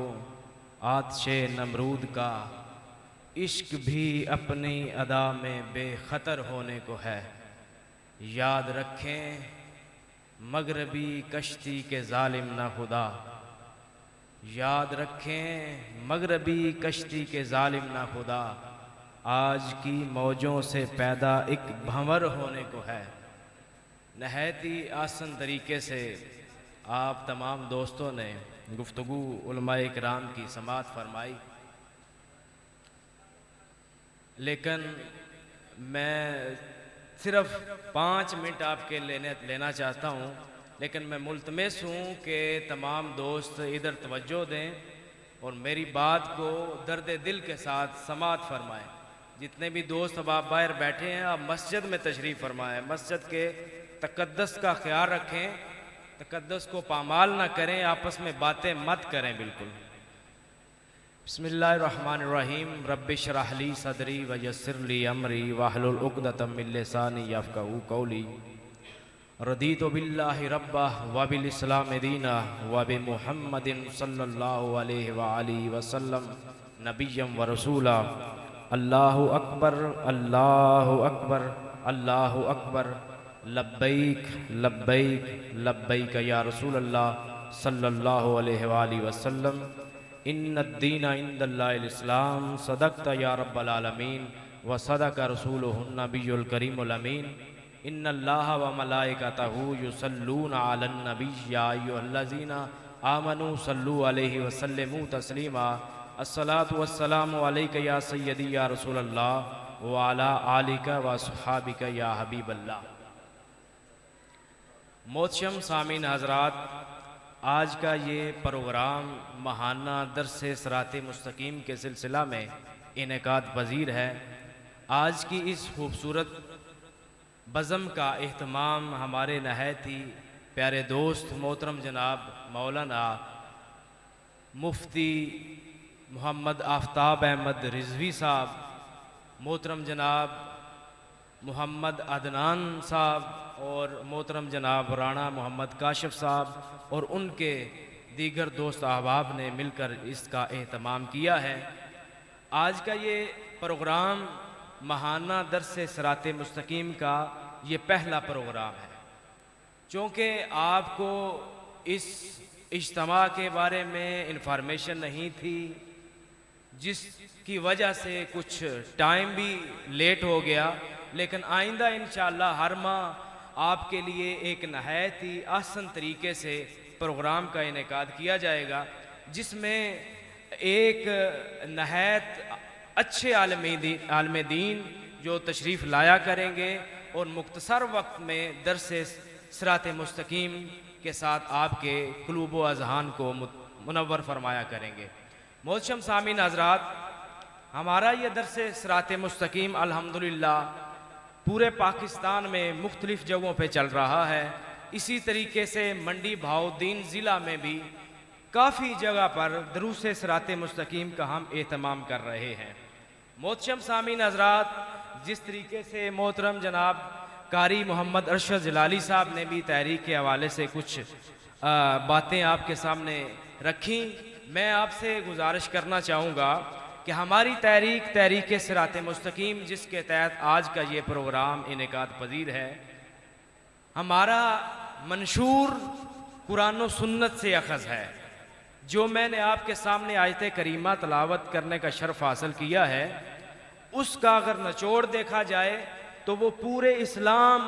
[SPEAKER 6] आतिशे नमरूद का, इश्क भी अपनी अदा में बेखतर होने को है। याद रखें मगरबी कश्ती के जालिम ना खुदा, याद रखें मगरबी कश्ती के जालिम ना खुदा, आज की मौजों से पैदा एक भंवर होने को है। नहायत ही आसान तरीके से आप तमाम दोस्तों ने गुफ्तगू उलमाए इकराम की समाअत फरमाई, लेकिन मैं सिर्फ 5 मिनट आपके लेना चाहता हूँ। लेकिन मैं मुल्तमस हूँ कि तमाम दोस्त इधर तवज्जो दें और मेरी बात को दर्द दिल के साथ समाअत फरमाएं। जितने भी दोस्त अब आप बाहर बैठे हैं, आप मस्जिद में तशरीफ़ फरमाएं, मस्जिद के तकद्दस का ख्याल रखें, तकद्दस को पामाल ना करें, आपस में बातें मत करें बिल्कुल। बिस्मिल्लाहिर्रहमानिर्रहीम। रब्बि इश्रह ली सदरी व यस्सिर ली अमरी वहलुल उक़दतम मिन लिसानी यफ़क़हू क़ौली। रदीतु बिल्लाहि रब्बा व बिल इस्लाम दीना व बि मुहम्मदिन सल्लल्लाहु अलैहि व आलिहि वसल्लम नबिय्यम व रसूला। अल्लाहु अकबर अल्लाहु अकबर अल्लाहु अकबर, लब्बैक लब्बैक लब्बैक या रसूल अल्लाह सल्लल्लाहु अलैहि व आलिहि वसल्लम। इन्नद्दीना इंदल्लाहिल इस्लाम, सदक़ता या रब्बल आलमीन व सदक़ रसूलुहुन नबियुल करीमुल अमीन। इन्नल्लाहा व मलाइकतहू युसल्लूना अलन नबी या अय्युहल्लज़ीना आमनू सल्लू अलैहि व सल्लिमू तस्लीमा। अस्सलातु वस्सलामु अलैका या सय्यदी या रसूलल्लाह व अला आलिका व अस्हाबिका या हबीबल्लाह। मोहतरम सामीन हज़रात, आज का ये प्रोग्राम महाना दर्स सिराते मुस्तकीम के सिलसिला में इनेकाद पजीर है। आज की इस खूबसूरत बज़म का एहतमाम हमारे नहायत ही प्यारे दोस्त मोहतरम जनाब मौलाना मुफ्ती मोहम्मद आफ्ताब अहमद रिजवी साहब, मोहतरम जनाब मोहम्मद अदनान साहब और मोहतरम जनाब राणा मोहम्मद काशिफ साहब और उनके दीगर दोस्त अहबाब ने मिलकर इसका एहतमाम किया है। आज का ये प्रोग्राम महाना दर्स सिराते मुस्तकीम का ये पहला प्रोग्राम है। चूँकि आपको इस इज्तिमा के बारे में इंफॉर्मेशन नहीं थी, जिसकी वजह से कुछ टाइम भी लेट हो गया, लेकिन आइंदा इंशाअल्लाह हर माह आपके लिए एक नहायत ही आसान तरीके से प्रोग्राम का इनेकाद किया जाएगा, जिसमें एक नहायत अच्छे आलम दीन जो तशरीफ़ लाया करेंगे और मुख्तसर वक्त में दर्स सिराते मुस्तकीम के साथ आपके कुलूब व अज़हान को मुनव्वर फरमाया करेंगे। मोहतरम सामीन हज़रात, हमारा ये दर्स सिराते मुस्तकीम अल्हम्दुलिल्लाह पूरे पाकिस्तान में मुख्तलिफ़ जगहों पे चल रहा है। इसी तरीके से मंडी बहाउद्दीन ज़िला में भी काफ़ी जगह पर दरूस सिराते मुस्तकीम का हम एहतमाम कर रहे हैं। मोहतरम सामीन हज़रात, जिस तरीके से मोहतरम जनाब कारी मोहम्मद अरशद जलाली साहब ने भी तहरीक के हवाले से कुछ बातें आपके सामने रखी, मैं आपसे गुजारिश करना चाहूँगा कि हमारी तहरीक सिराते मुस्तकीम, जिसके तहत आज का ये प्रोग्राम इनेकाद पजीर है, हमारा मंशूर कुरान व सुन्नत से अखज़ है। जो मैंने आपके सामने आयत करीमा तलावत करने का शर्फ हासिल किया है, उसका अगर निचोड़ देखा जाए तो वो पूरे इस्लाम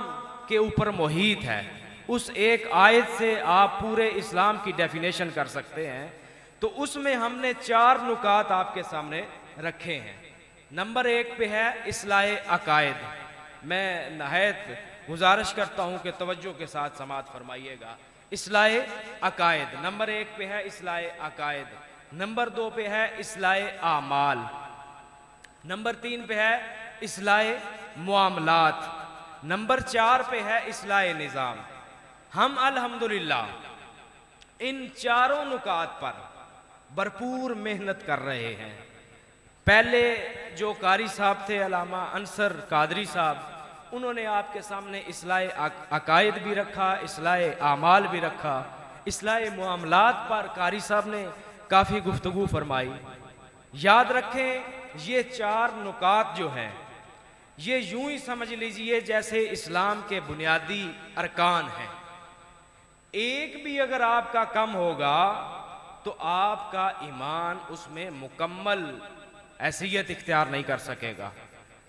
[SPEAKER 6] के ऊपर मोहित है। उस एक आयत से आप पूरे इस्लाम की डेफिनेशन कर सकते हैं। तो उसमें हमने 4 नुकात आपके सामने रखे हैं। नंबर 1 पे है इस्लाह अकायद। मैं नहायत गुजारिश करता हूँ कि तवज्जो के साथ समाअत फरमाइएगा। इस्लाह अकायद नंबर 1 पे है, इस्लाह अकायद। नंबर 2 पे है इस्लाह आमाल। नंबर 3 पे है इस्लाह मुआमलात। नंबर 4 पे है इस्लाह निज़ाम। हम अल्हम्दुलिल्लाह इन चारों नुकात पर भरपूर मेहनत कर रहे हैं। पहले जो कारी साहब थे अलामा अंसर कादरी साहब, उन्होंने आपके सामने इस्लाह अकायद भी रखा, इस्लाह आमाल भी रखा, इस्लाह मुआमलात पर कारी साहब ने काफ़ी गुफ्तगू फरमाई। याद रखें ये 4 नुकात जो हैं ये यूं ही समझ लीजिए जैसे इस्लाम के बुनियादी अरकान हैं। एक भी अगर आपका कम होगा तो आपका ईमान उसमें मुकम्मल हैसियत इख्तियार नहीं कर सकेगा।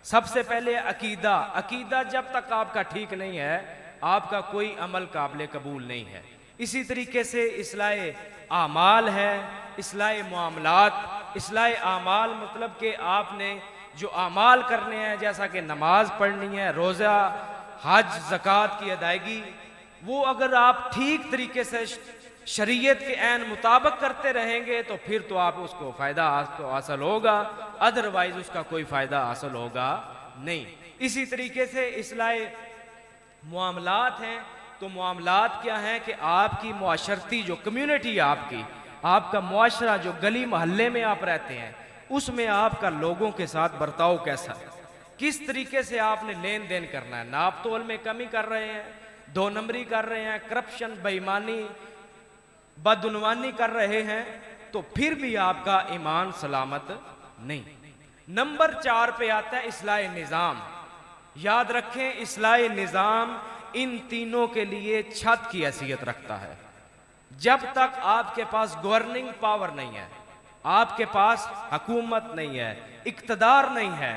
[SPEAKER 6] सबसे पहले अकीदा, अकीदा जब तक आपका ठीक नहीं है आपका कोई अमल काबिल कबूल नहीं है। इसी तरीके से इस्लाह आमाल है, इस्लाह मुआमलात। इस्लाह आमाल मतलब कि आपने जो आमाल करने हैं, जैसा कि नमाज पढ़नी है, रोज़ा, हज, ज़कात की अदायगी, वो अगर आप ठीक तरीके से शरीयत के ऐन मुताबिक करते रहेंगे तो फिर तो आप उसको फ़ायदा तो हासिल होगा, अदरवाइज उसका कोई फ़ायदा हासिल होगा नहीं। इसी तरीके से इस्लाह मुआमलात हैं, तो मुआमलात क्या हैं कि आपकी मुआशरती जो कम्युनिटी आपकी, आपका मुआशरा जो गली मोहल्ले में आप रहते हैं उसमें आपका लोगों के साथ बर्ताव कैसा है, किस तरीके से आपने लेन देन करना है। नाप तोल में कमी कर रहे हैं, 2 नंबरी कर रहे हैं, करप्शन, बेईमानी, बदउनवानी कर रहे हैं, तो फिर भी आपका ईमान सलामत नहीं। नंबर 4 पे आता है इस्लाह निज़ाम। याद रखें इस्लाह निज़ाम इन तीनों के लिए छत की हैसियत रखता है। जब तक आपके पास गवर्निंग पावर नहीं है, आपके पास हुकूमत नहीं है, इक़्तिदार नहीं है,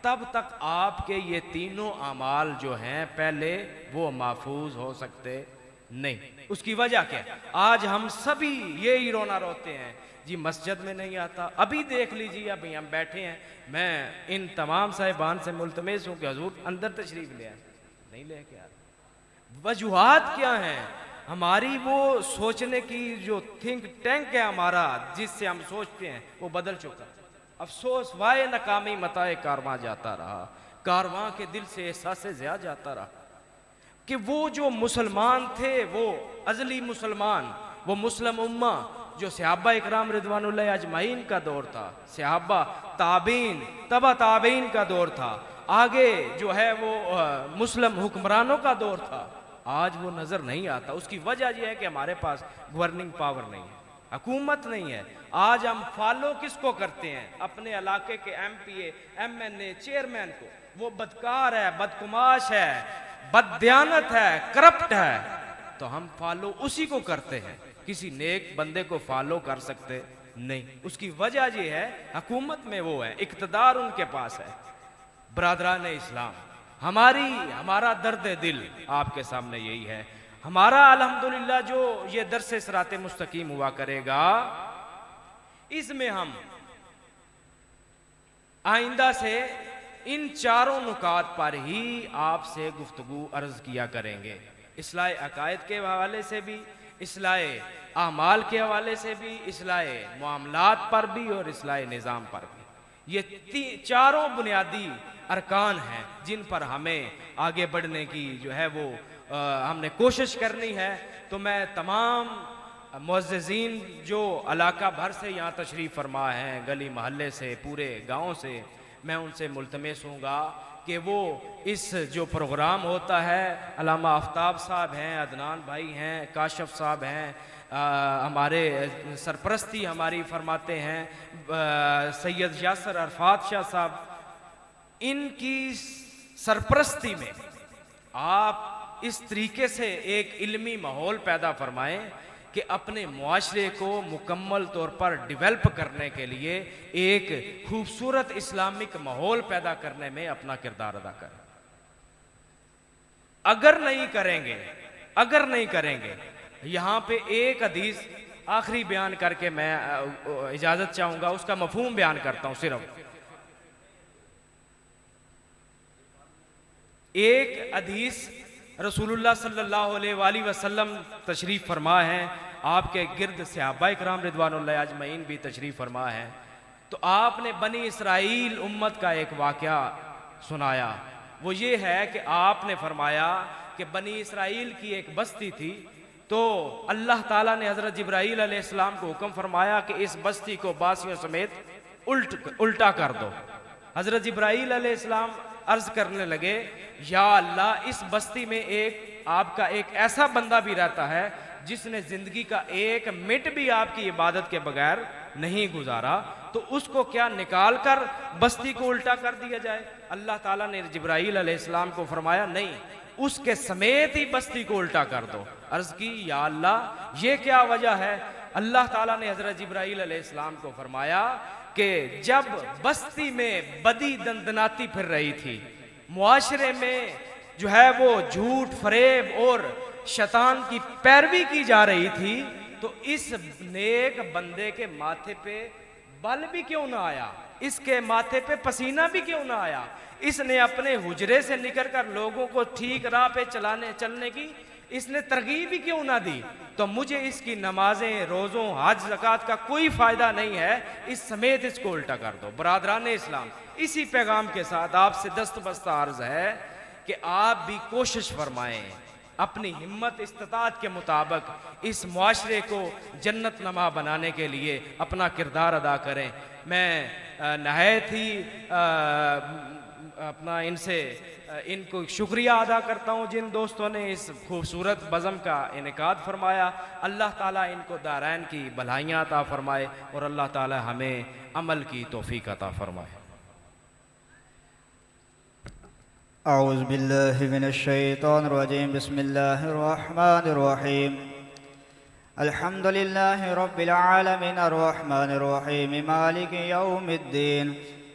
[SPEAKER 6] तब तक आपके ये तीनों अमाल जो हैं पहले वो महफूज हो सकते नहीं। उसकी वजह क्या है? आज हम सभी यही रोना रोते हैं जी मस्जिद में नहीं आता। अभी देख लीजिए, अभी हम बैठे हैं, मैं इन तमाम साहिबान से मुल्तमस हूँ कि हुजूर अंदर तशरीफ ले आए, नहीं लेके आ रहे। वजूहात क्या हैं? हमारी वो सोचने की जो थिंक टैंक है हमारा, जिससे हम सोचते हैं, वो बदल चुका। अफसोस वाए नकामी मताए कारवां जाता रहा, कारवां के दिल से एहसास ज़िया जाता रहा कि वो जो मुसलमान थे, वो अजली मुसलमान, वो मुस्लिम उम्मा जो सहाबा इकराम रिदवानुल्लाह अजमाइन का दौर था, सहाबा ताबीन तबा ताबीन का दौर था, आगे जो है वो मुस्लिम हुक्मरानों का दौर था, आज वो नज़र नहीं आता। उसकी वजह यह है कि हमारे पास गवर्निंग पावर नहीं है, हुकूमत नहीं है। आज हम फॉलो किसको करते हैं? अपने इलाके के MPA, MNA, चेयरमैन को। वो बदकार है, बदकुमाश है, बददियानत है, करप्ट है, तो हम फॉलो उसी को करते हैं, किसी नेक बंदे को फॉलो कर सकते नहीं। उसकी वजह यह है हुकूमत में वो है, इक़्तिदार उनके पास है। बरादरान इस्लाम, हमारा दर्द दिल आपके सामने यही है। हमारा अल्हम्दुलिल्लाह जो ये दरसे सिराते मुस्तकीम हुआ करेगा, इसमें हम आइंदा से इन 4 नुकात पर ही आपसे गुफ्तगू अर्ज किया करेंगे। इस्लाह अकायद के हवाले से भी, इस्लाह आमाल के हवाले से भी, इस्लाह मुआमलात पर भी और इस्लाह निज़ाम पर भी। ये 4 बुनियादी अरकान हैं जिन पर हमें आगे बढ़ने की जो है वो हमने कोशिश करनी है। तो मैं तमाम मुअज़्ज़िज़ीन जो इलाका भर से यहाँ तशरीफ़ फरमा हैं, गली महल्ले से, पूरे गाँव से, मैं उनसे मुल्तमस हूँगा कि वो इस जो प्रोग्राम होता है, अल्लामा आफ्ताब साहब हैं, अदनान भाई हैं, काशिफ साहब हैं, हमारे सरपरस्ती हमारी फरमाते हैं सैयद यासर अरफात शाह साहब, इनकी सरपरस्ती में आप इस तरीके से एक इल्मी माहौल पैदा फरमाएं कि अपने मुआशरे को मुकम्मल तौर पर डेवलप करने के लिए एक खूबसूरत इस्लामिक माहौल पैदा करने में अपना किरदार अदा करें। अगर नहीं करेंगे, यहाँ पे एक हदीस आखिरी बयान करके मैं इजाज़त चाहूँगा, उसका मफहूम बयान करता हूँ। सिर्फ एक हदीस रसूलुल्लाह सल्लल्लाहु अलैहि वसल्लम तशरीफ़ फरमा है, आपके गिर्द सहाबा इकराम रिदवानुल्लाह अजमईन भी तशरीफ़ फरमा है। तो आपने बनी इसराइल उम्मत का एक वाक़या सुनाया। वो ये है कि आपने फरमाया कि बनी इसराइल की एक बस्ती थी, तो अल्लाह ताला ने हज़रत जिब्राईल अलैहिस्सलाम को हुक्म फरमाया कि इस बस्ती को बासियों समेत उल्टा कर दो। हज़रत जिब्राईल अलैहिस्सलाम अर्ज़ करने लगे, या अल्लाह, इस बस्ती में आपका एक ऐसा बंदा भी रहता है जिसने ज़िंदगी का एक मिनट भी आपकी इबादत के बगैर नहीं गुजारा, तो उसको क्या निकाल कर बस्ती को उल्टा कर दिया जाए? अल्लाह ताला ने जिब्राईल अलैहिस्सलाम को फरमाया, नहीं, उसके समेत ही बस्ती को उल्टा कर दो। अर्ज़ की, या अल्लाह, ये क्या वजह है? अल्लाह ताला ने हज़रत जिब्राईल अलैहिस्सलाम को फरमाया कि जब बस्ती में बदी दंदनाती फिर रही थी, मुआशरे में जो है वो झूठ, फरेब और शैतान की पैरवी की जा रही थी, तो इस नेक बंदे के माथे पे बल भी क्यों ना आया, इसके माथे पे पसीना भी क्यों ना आया? इसने अपने हुजरे से निकल कर लोगों को ठीक राह पे चलने की इसने तरगीब भी क्यों ना दी? तो मुझे इसकी नमाजें, रोज़ों, हज, ज़कात का कोई फ़ायदा नहीं है, इस समेत इसको उल्टा कर दो। बरादरान इस्लाम, इसी पैगाम के साथ आपसे दस्तबस्ता अर्ज़ है कि आप भी कोशिश फरमाएं, अपनी हिम्मत इस्तात के मुताबिक इस मुआशरे को जन्नत नमा बनाने के लिए अपना किरदार अदा करें। मैं नहायत ही अपना इनको शुक्रिया अदा करता हूँ जिन दोस्तों ने इस खूबसूरत बज़म का इनेकाद फरमाया। अल्लाह ताला इनको दारैन की भलाइयाँ अता फरमाए और अल्लाह ताला हमें अमल की तौफीक अता फरमाए।
[SPEAKER 3] औज़ु बिल्लाहि मिनश्शैतानिर रजीम, बिस्मिल्लाहिर रहमानिर रहीम। अल्हम्दुलिल्लाहि रब्बिल आलमीन, अर्रहमानिर रहीम, मालिकि यौमिद्दीन,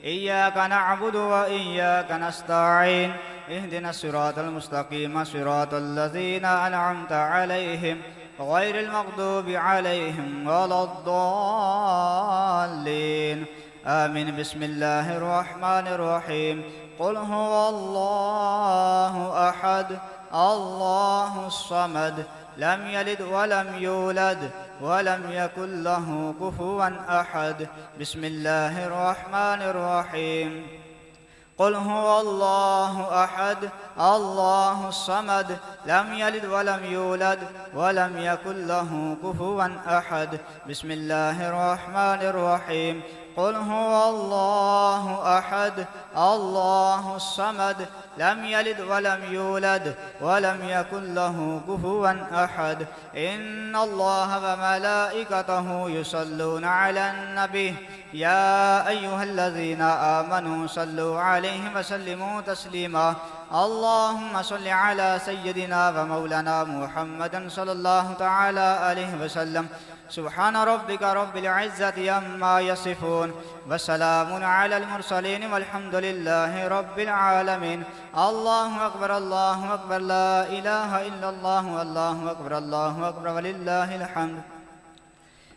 [SPEAKER 3] इय्याका नअबुदु व इय्याका नस्तईन, इहदिनस सिरातल मुस्तकीम, सिरातल लज़ीना अनअमता अलैहिम, गैरिल मग़दूबि अलैहिम वलद्दाल्लीन, आमीन। बिस्मिल्लाहिर रहमानिर रहीम। क़ुल हुवल्लाहु अहद, अल्लाहुस समद, लम यलिद वलम यूलद वलम यकुल लहू कुफुवन अहद। बिस्मिल्लाहिर रहमानिर रहीम। क़ुल हुवल्लाहु अहद, अल्लाहुस समद, लम यलिद वलम यूलद वलम यकुल लहू कुफुवन अहद। बिस्मिल्लाहिर रहमानिर रहीम। क़ुल हुवल्लाहु अहद, अल्लाहुस समद, लम यलिद वलम यूलद वलम यकुल लहू कुफुवन अहद। इन्नल्लाह व मलाइकतहु युसल्लूना अलन नबी, या अय्युहल्लज़ीना आमनू सल्लु अलैहि व सल्लिमू तस्लीमा। अल्लाहुम्मा सल्लि अला सय्यिदिना व मौलाना मुहम्मदन सल्लल्लाहु तआला अलैहि वसल्लम। सुब्हान रब्बिका रब्बिल इज़्ज़ति अम्मा यसिफून, व सलामुन अलल मुरसलीन, वल्हम्दुलिल्लाहि रब्बिल आलमीन। अल्लाहु अकबर, ला इलाहा इल्लल्लाहु, अल्लाहु अकबर वलिल्लाहिल हम्द।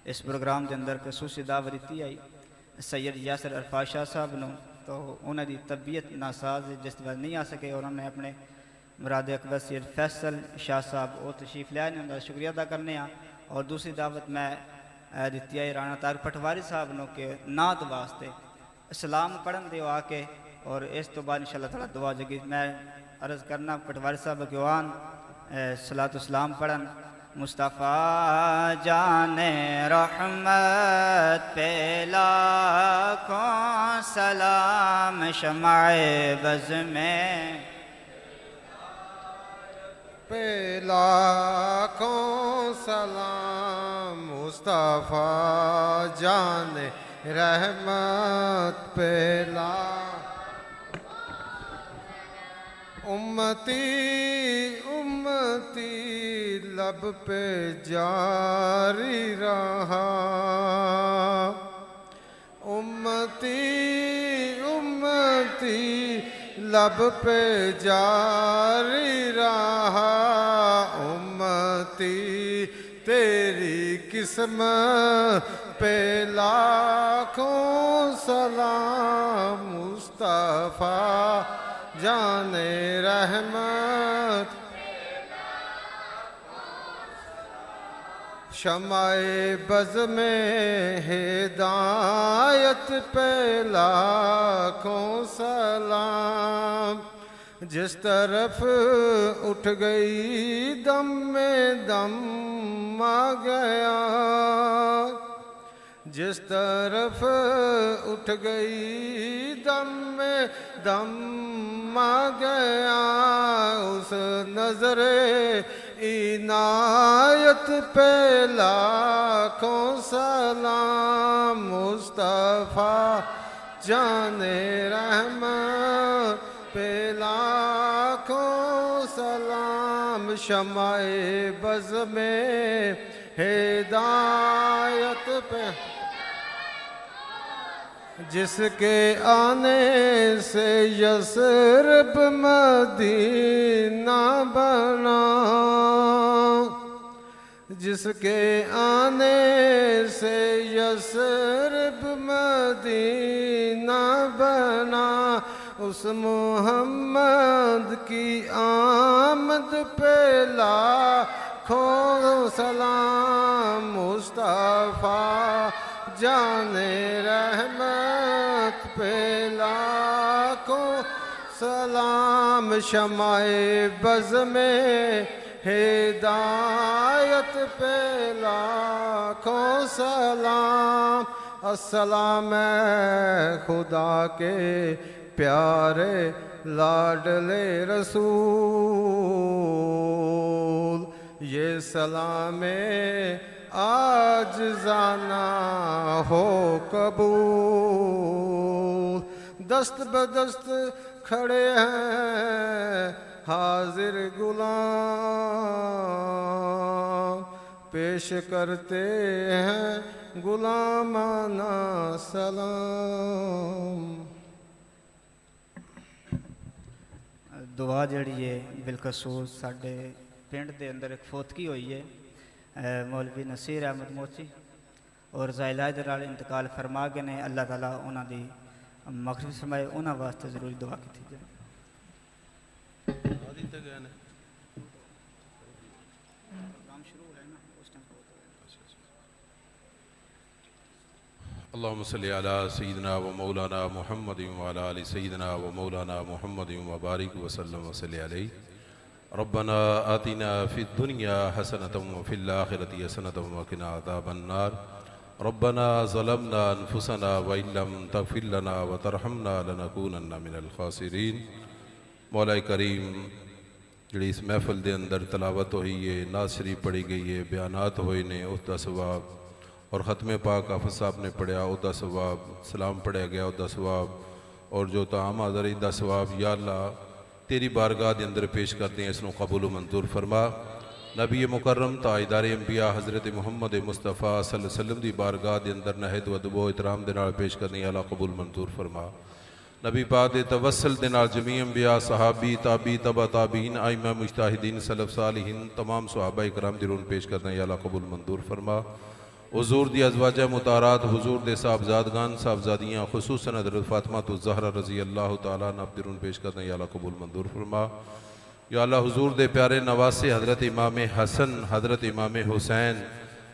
[SPEAKER 3] इस प्रोग्राम के अंदर खसूसी दावत दी आई सैयद यासिर अरफात शाह साहब ने, तो उन्होंने तबीयत नासाज जिस वजह नहीं आ सके, और उन्होंने अपने मुराद अकबर सैयद फैसल शाह साहब वो तशरीफ लिया, उनका शुक्रिया अदा करने। और दूसरी दावत मैं दी आई राणा तार पटवारी साहब ने के नात वास्ते सलाम पढ़न दे आके, और इस तो बाद इंशाअल्लाह ताला दुआ जगी। मैं अर्ज़ करना पटवारी साहब के वान सलातो सलाम पढ़न। मुस्तफ़ा जाने रहमत पे लाखों सलाम, शमाए बज़ में
[SPEAKER 7] पे लाखों सलाम, मुस्तफ़ा जाने रहमत पे उम्मती उम्मती लब पे जारी रहा, उम्मती उम्मती लब पे जारी रहा। उम्मती तेरी किस्म पे लाखों सलाम, मुस्तफ़ा जाने रहमत शमाए बज़ में हिदायत पे लाखों सलाम। जिस तरफ उठ गई दम में दम आ गया, जिस तरफ उठ गई दम में में दम आ गया, उस नजरे इनायत पे लाखों सलाम। मुस्तफ़ा जाने रहमत पे लाखों सलाम। शमाए बज़ में हिदायत पे जिसके आने से यसरब मदीना बना, जिसके आने से यसरब मदीना बना। उस मोहम्मद की आमद पे लाखों सलाम। मुस्तफ़ा जाने रहमत पे लाखों सलाम। शमाए बज़ में हिदायत पे लाखों सलाम। अस्सलाम खुदा के प्यारे लाडले रसूल, ये सलामे आज जाना हो कबूल। दस्त बदस्त खड़े हैं हाजिर गुलाम, पेश करते हैं गुलामाना सलाम।
[SPEAKER 3] दुआ जड़ी है बिलखसूस साडे पिंड दे अंदर एक फोतकी हुई है, मौलवी नसीर अहमद मोची और ज़ाइला दे नाल इंतकाल फरमा गए ने। अल्लाह ताला उन्हां दी मग़फ़िरत फरमाए, उन्हां वास्ते ज़रूरी दुआ की जाए।
[SPEAKER 5] अल्लाहुम्मा सल्लि अला सय्यिदिना व मौलाना मुहम्मद व अला आलि सय्यिदिना व मौलाना मुहम्मद व बारिक व सल्लम व सल्लि अलैहि। रब्बना आतिना फिद दुनिया हसनतम व फिल आखिरति हसनतम व क़िना अज़ाबन्नार। रब्बना ज़लमना अनफुसना व इल्लम तग़फिर लना व तरहमना लनकूनन्ना मिनल ख़ासिरीन। मौला करीम जिहड़ी इस महफिल दे अंदर तलावत हुई है, नात शरीफ पढ़ी गई है, बयानात हुए ने, उसका सवाब और ख़त्म पाक हाफ़िज़ साहब ने पढ़िया उसका सवाब, सलाम पढ़िया गया उसका सवाब और जो ताम हाज़री दा सवाब या अल्लाह तेरी बारगाह के अंदर पेश करते हैं, इसनों कबूल मंजूर फरमा। नबी मुकर्रम ताजदार अंबिया हज़रत मुहम्मद मुस्तफ़ा सल्लल्लाहु अलैहि वसल्लम की बारगाह के अंदर नहद व दुआ इतराम के नाल पेश करनी अल्लाह कबूल मंजूर फरमा। नबी पाक दे तवसल दे नाल जमी अंबिया सहाबी ताबी तबा ताबीन आइमा मुजताहिदीन सलफ़ सालिहीन तमाम सहाबा इकराम दी रूह पेश करना अल्लाह कबूल मंजूर फरमा। हुजूर दी अज़वाज मुतारात, हुजूर दे साहबजादगान साहबजादियाँ खुसूसन हज़रत फ़ातिमा ज़हरा रज़ी अल्लाह तआला अन्हा दी रूह पेश करना अल्लाह कबूल मंजूर फरमा। या अल्लाह हुजूर दे प्यारे नवासे हज़रत इमाम हसन, हज़रत इमाम हुसैन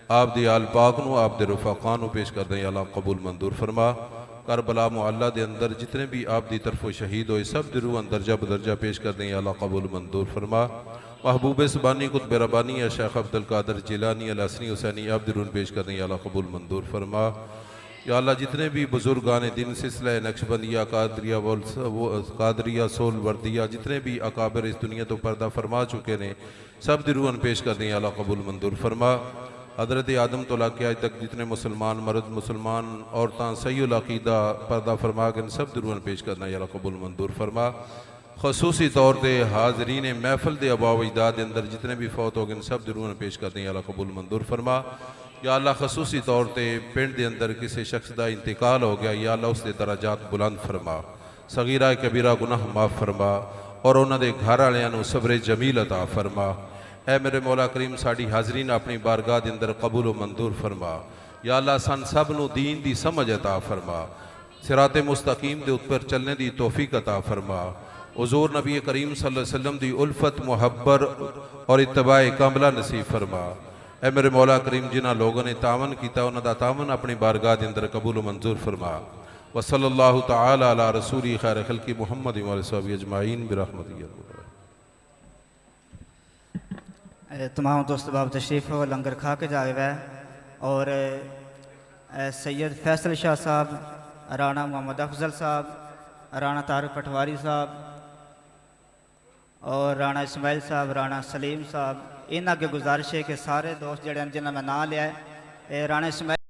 [SPEAKER 5] आप दी आल पाक नू, आप दे रफ़ाक़ां नू पेश करना अल्लाह कबूल मंजूर फरमा। करबला मुअल्ला दे अंदर जितने भी आप दी तरफों शहीद होए सब दे रूह दर्जा बदर्जा पेश कर दें अल्लाह कबूल मंजूर फरमा। महबूब सुबानी कुतुब रब्बानी या शेख अब्दुल कादिर जिलानी अल हसनी हुसैनी आप दे रूह पेश कर दें अल्लाह कबूल मंजूर फरमा। या अल्लाह जितने भी बुजुर्गान दिन सिलसिला नक्शबंदिया कादरिया सोल वर्दिया जितने भी अकाबिर इस दुनिया तो पर्दा फरमा चुके ने सब दे रूह पेश कर दें अल्लाह कबूल मंजूर फरमा। हज़रत आदम तो लाके आज तक जितने मुसलमान मर्द मुसलमान औरतां सही अकीदा पर्दा फरमा के सब दुरूहन पेश करना या कबूल मंजूर फरमा। खसूसी तौर पर हाजरीन महफिल के अबाव इजदाद के अंदर जितने भी फौत हो गए सब दुरूहन पेश करते या कबूल मंजूर फरमा। या अल्लाह खसूसी तौर पर पिंड के अंदर किसी शख्स का इंतकाल हो गया या अल्लाह उसके दराजात बुलंद फरमा, सगीरा कबीरा गुनाह माफ़ फरमा और उन्होंने घर वालों सब्र जमील अता फरमा। ऐ मेरे मौला करीम साड़ी हाजरीन अपनी बारगाह के अंदर कबूल मंजूर फरमा। या अल्लाह सन सब नूं दीन की समझ अता फरमा, सिराते मुस्तकीम के उत्पर चलने की तौफीक अता फरमा। हुजूर नबी करीम सल्लल्लाहु अलैहि वसल्लम की उल्फत मुहब्बत और इत्तबाए कामला नसीब फरमा। ऐ मेरे मौला करीम जिन्हां लोगों ने तावन किया उन्हां दा तावन अपनी बारगाह के अंदर कबूल मंजूर फरमा। वसल्लल्लाहु तआला अला रसूली खैर खल्की मुहम्मद व अलैहि अजमाइन बिरहमतिही।
[SPEAKER 3] तमाम दोस्त बाब तशरीफ़ हो, लंगर खा के जाए वह और सैयद फैसल शाह साहब, राणा मोहम्मद अफजल साहब राणा तारक पटवारी साहब और राणा इस्माइल साहब, राणा सलीम साहब, इन्हों के गुजारिश है कि सारे दोस्त जड़े जिन्हें मैं ना लिया है, राणा इस्माइल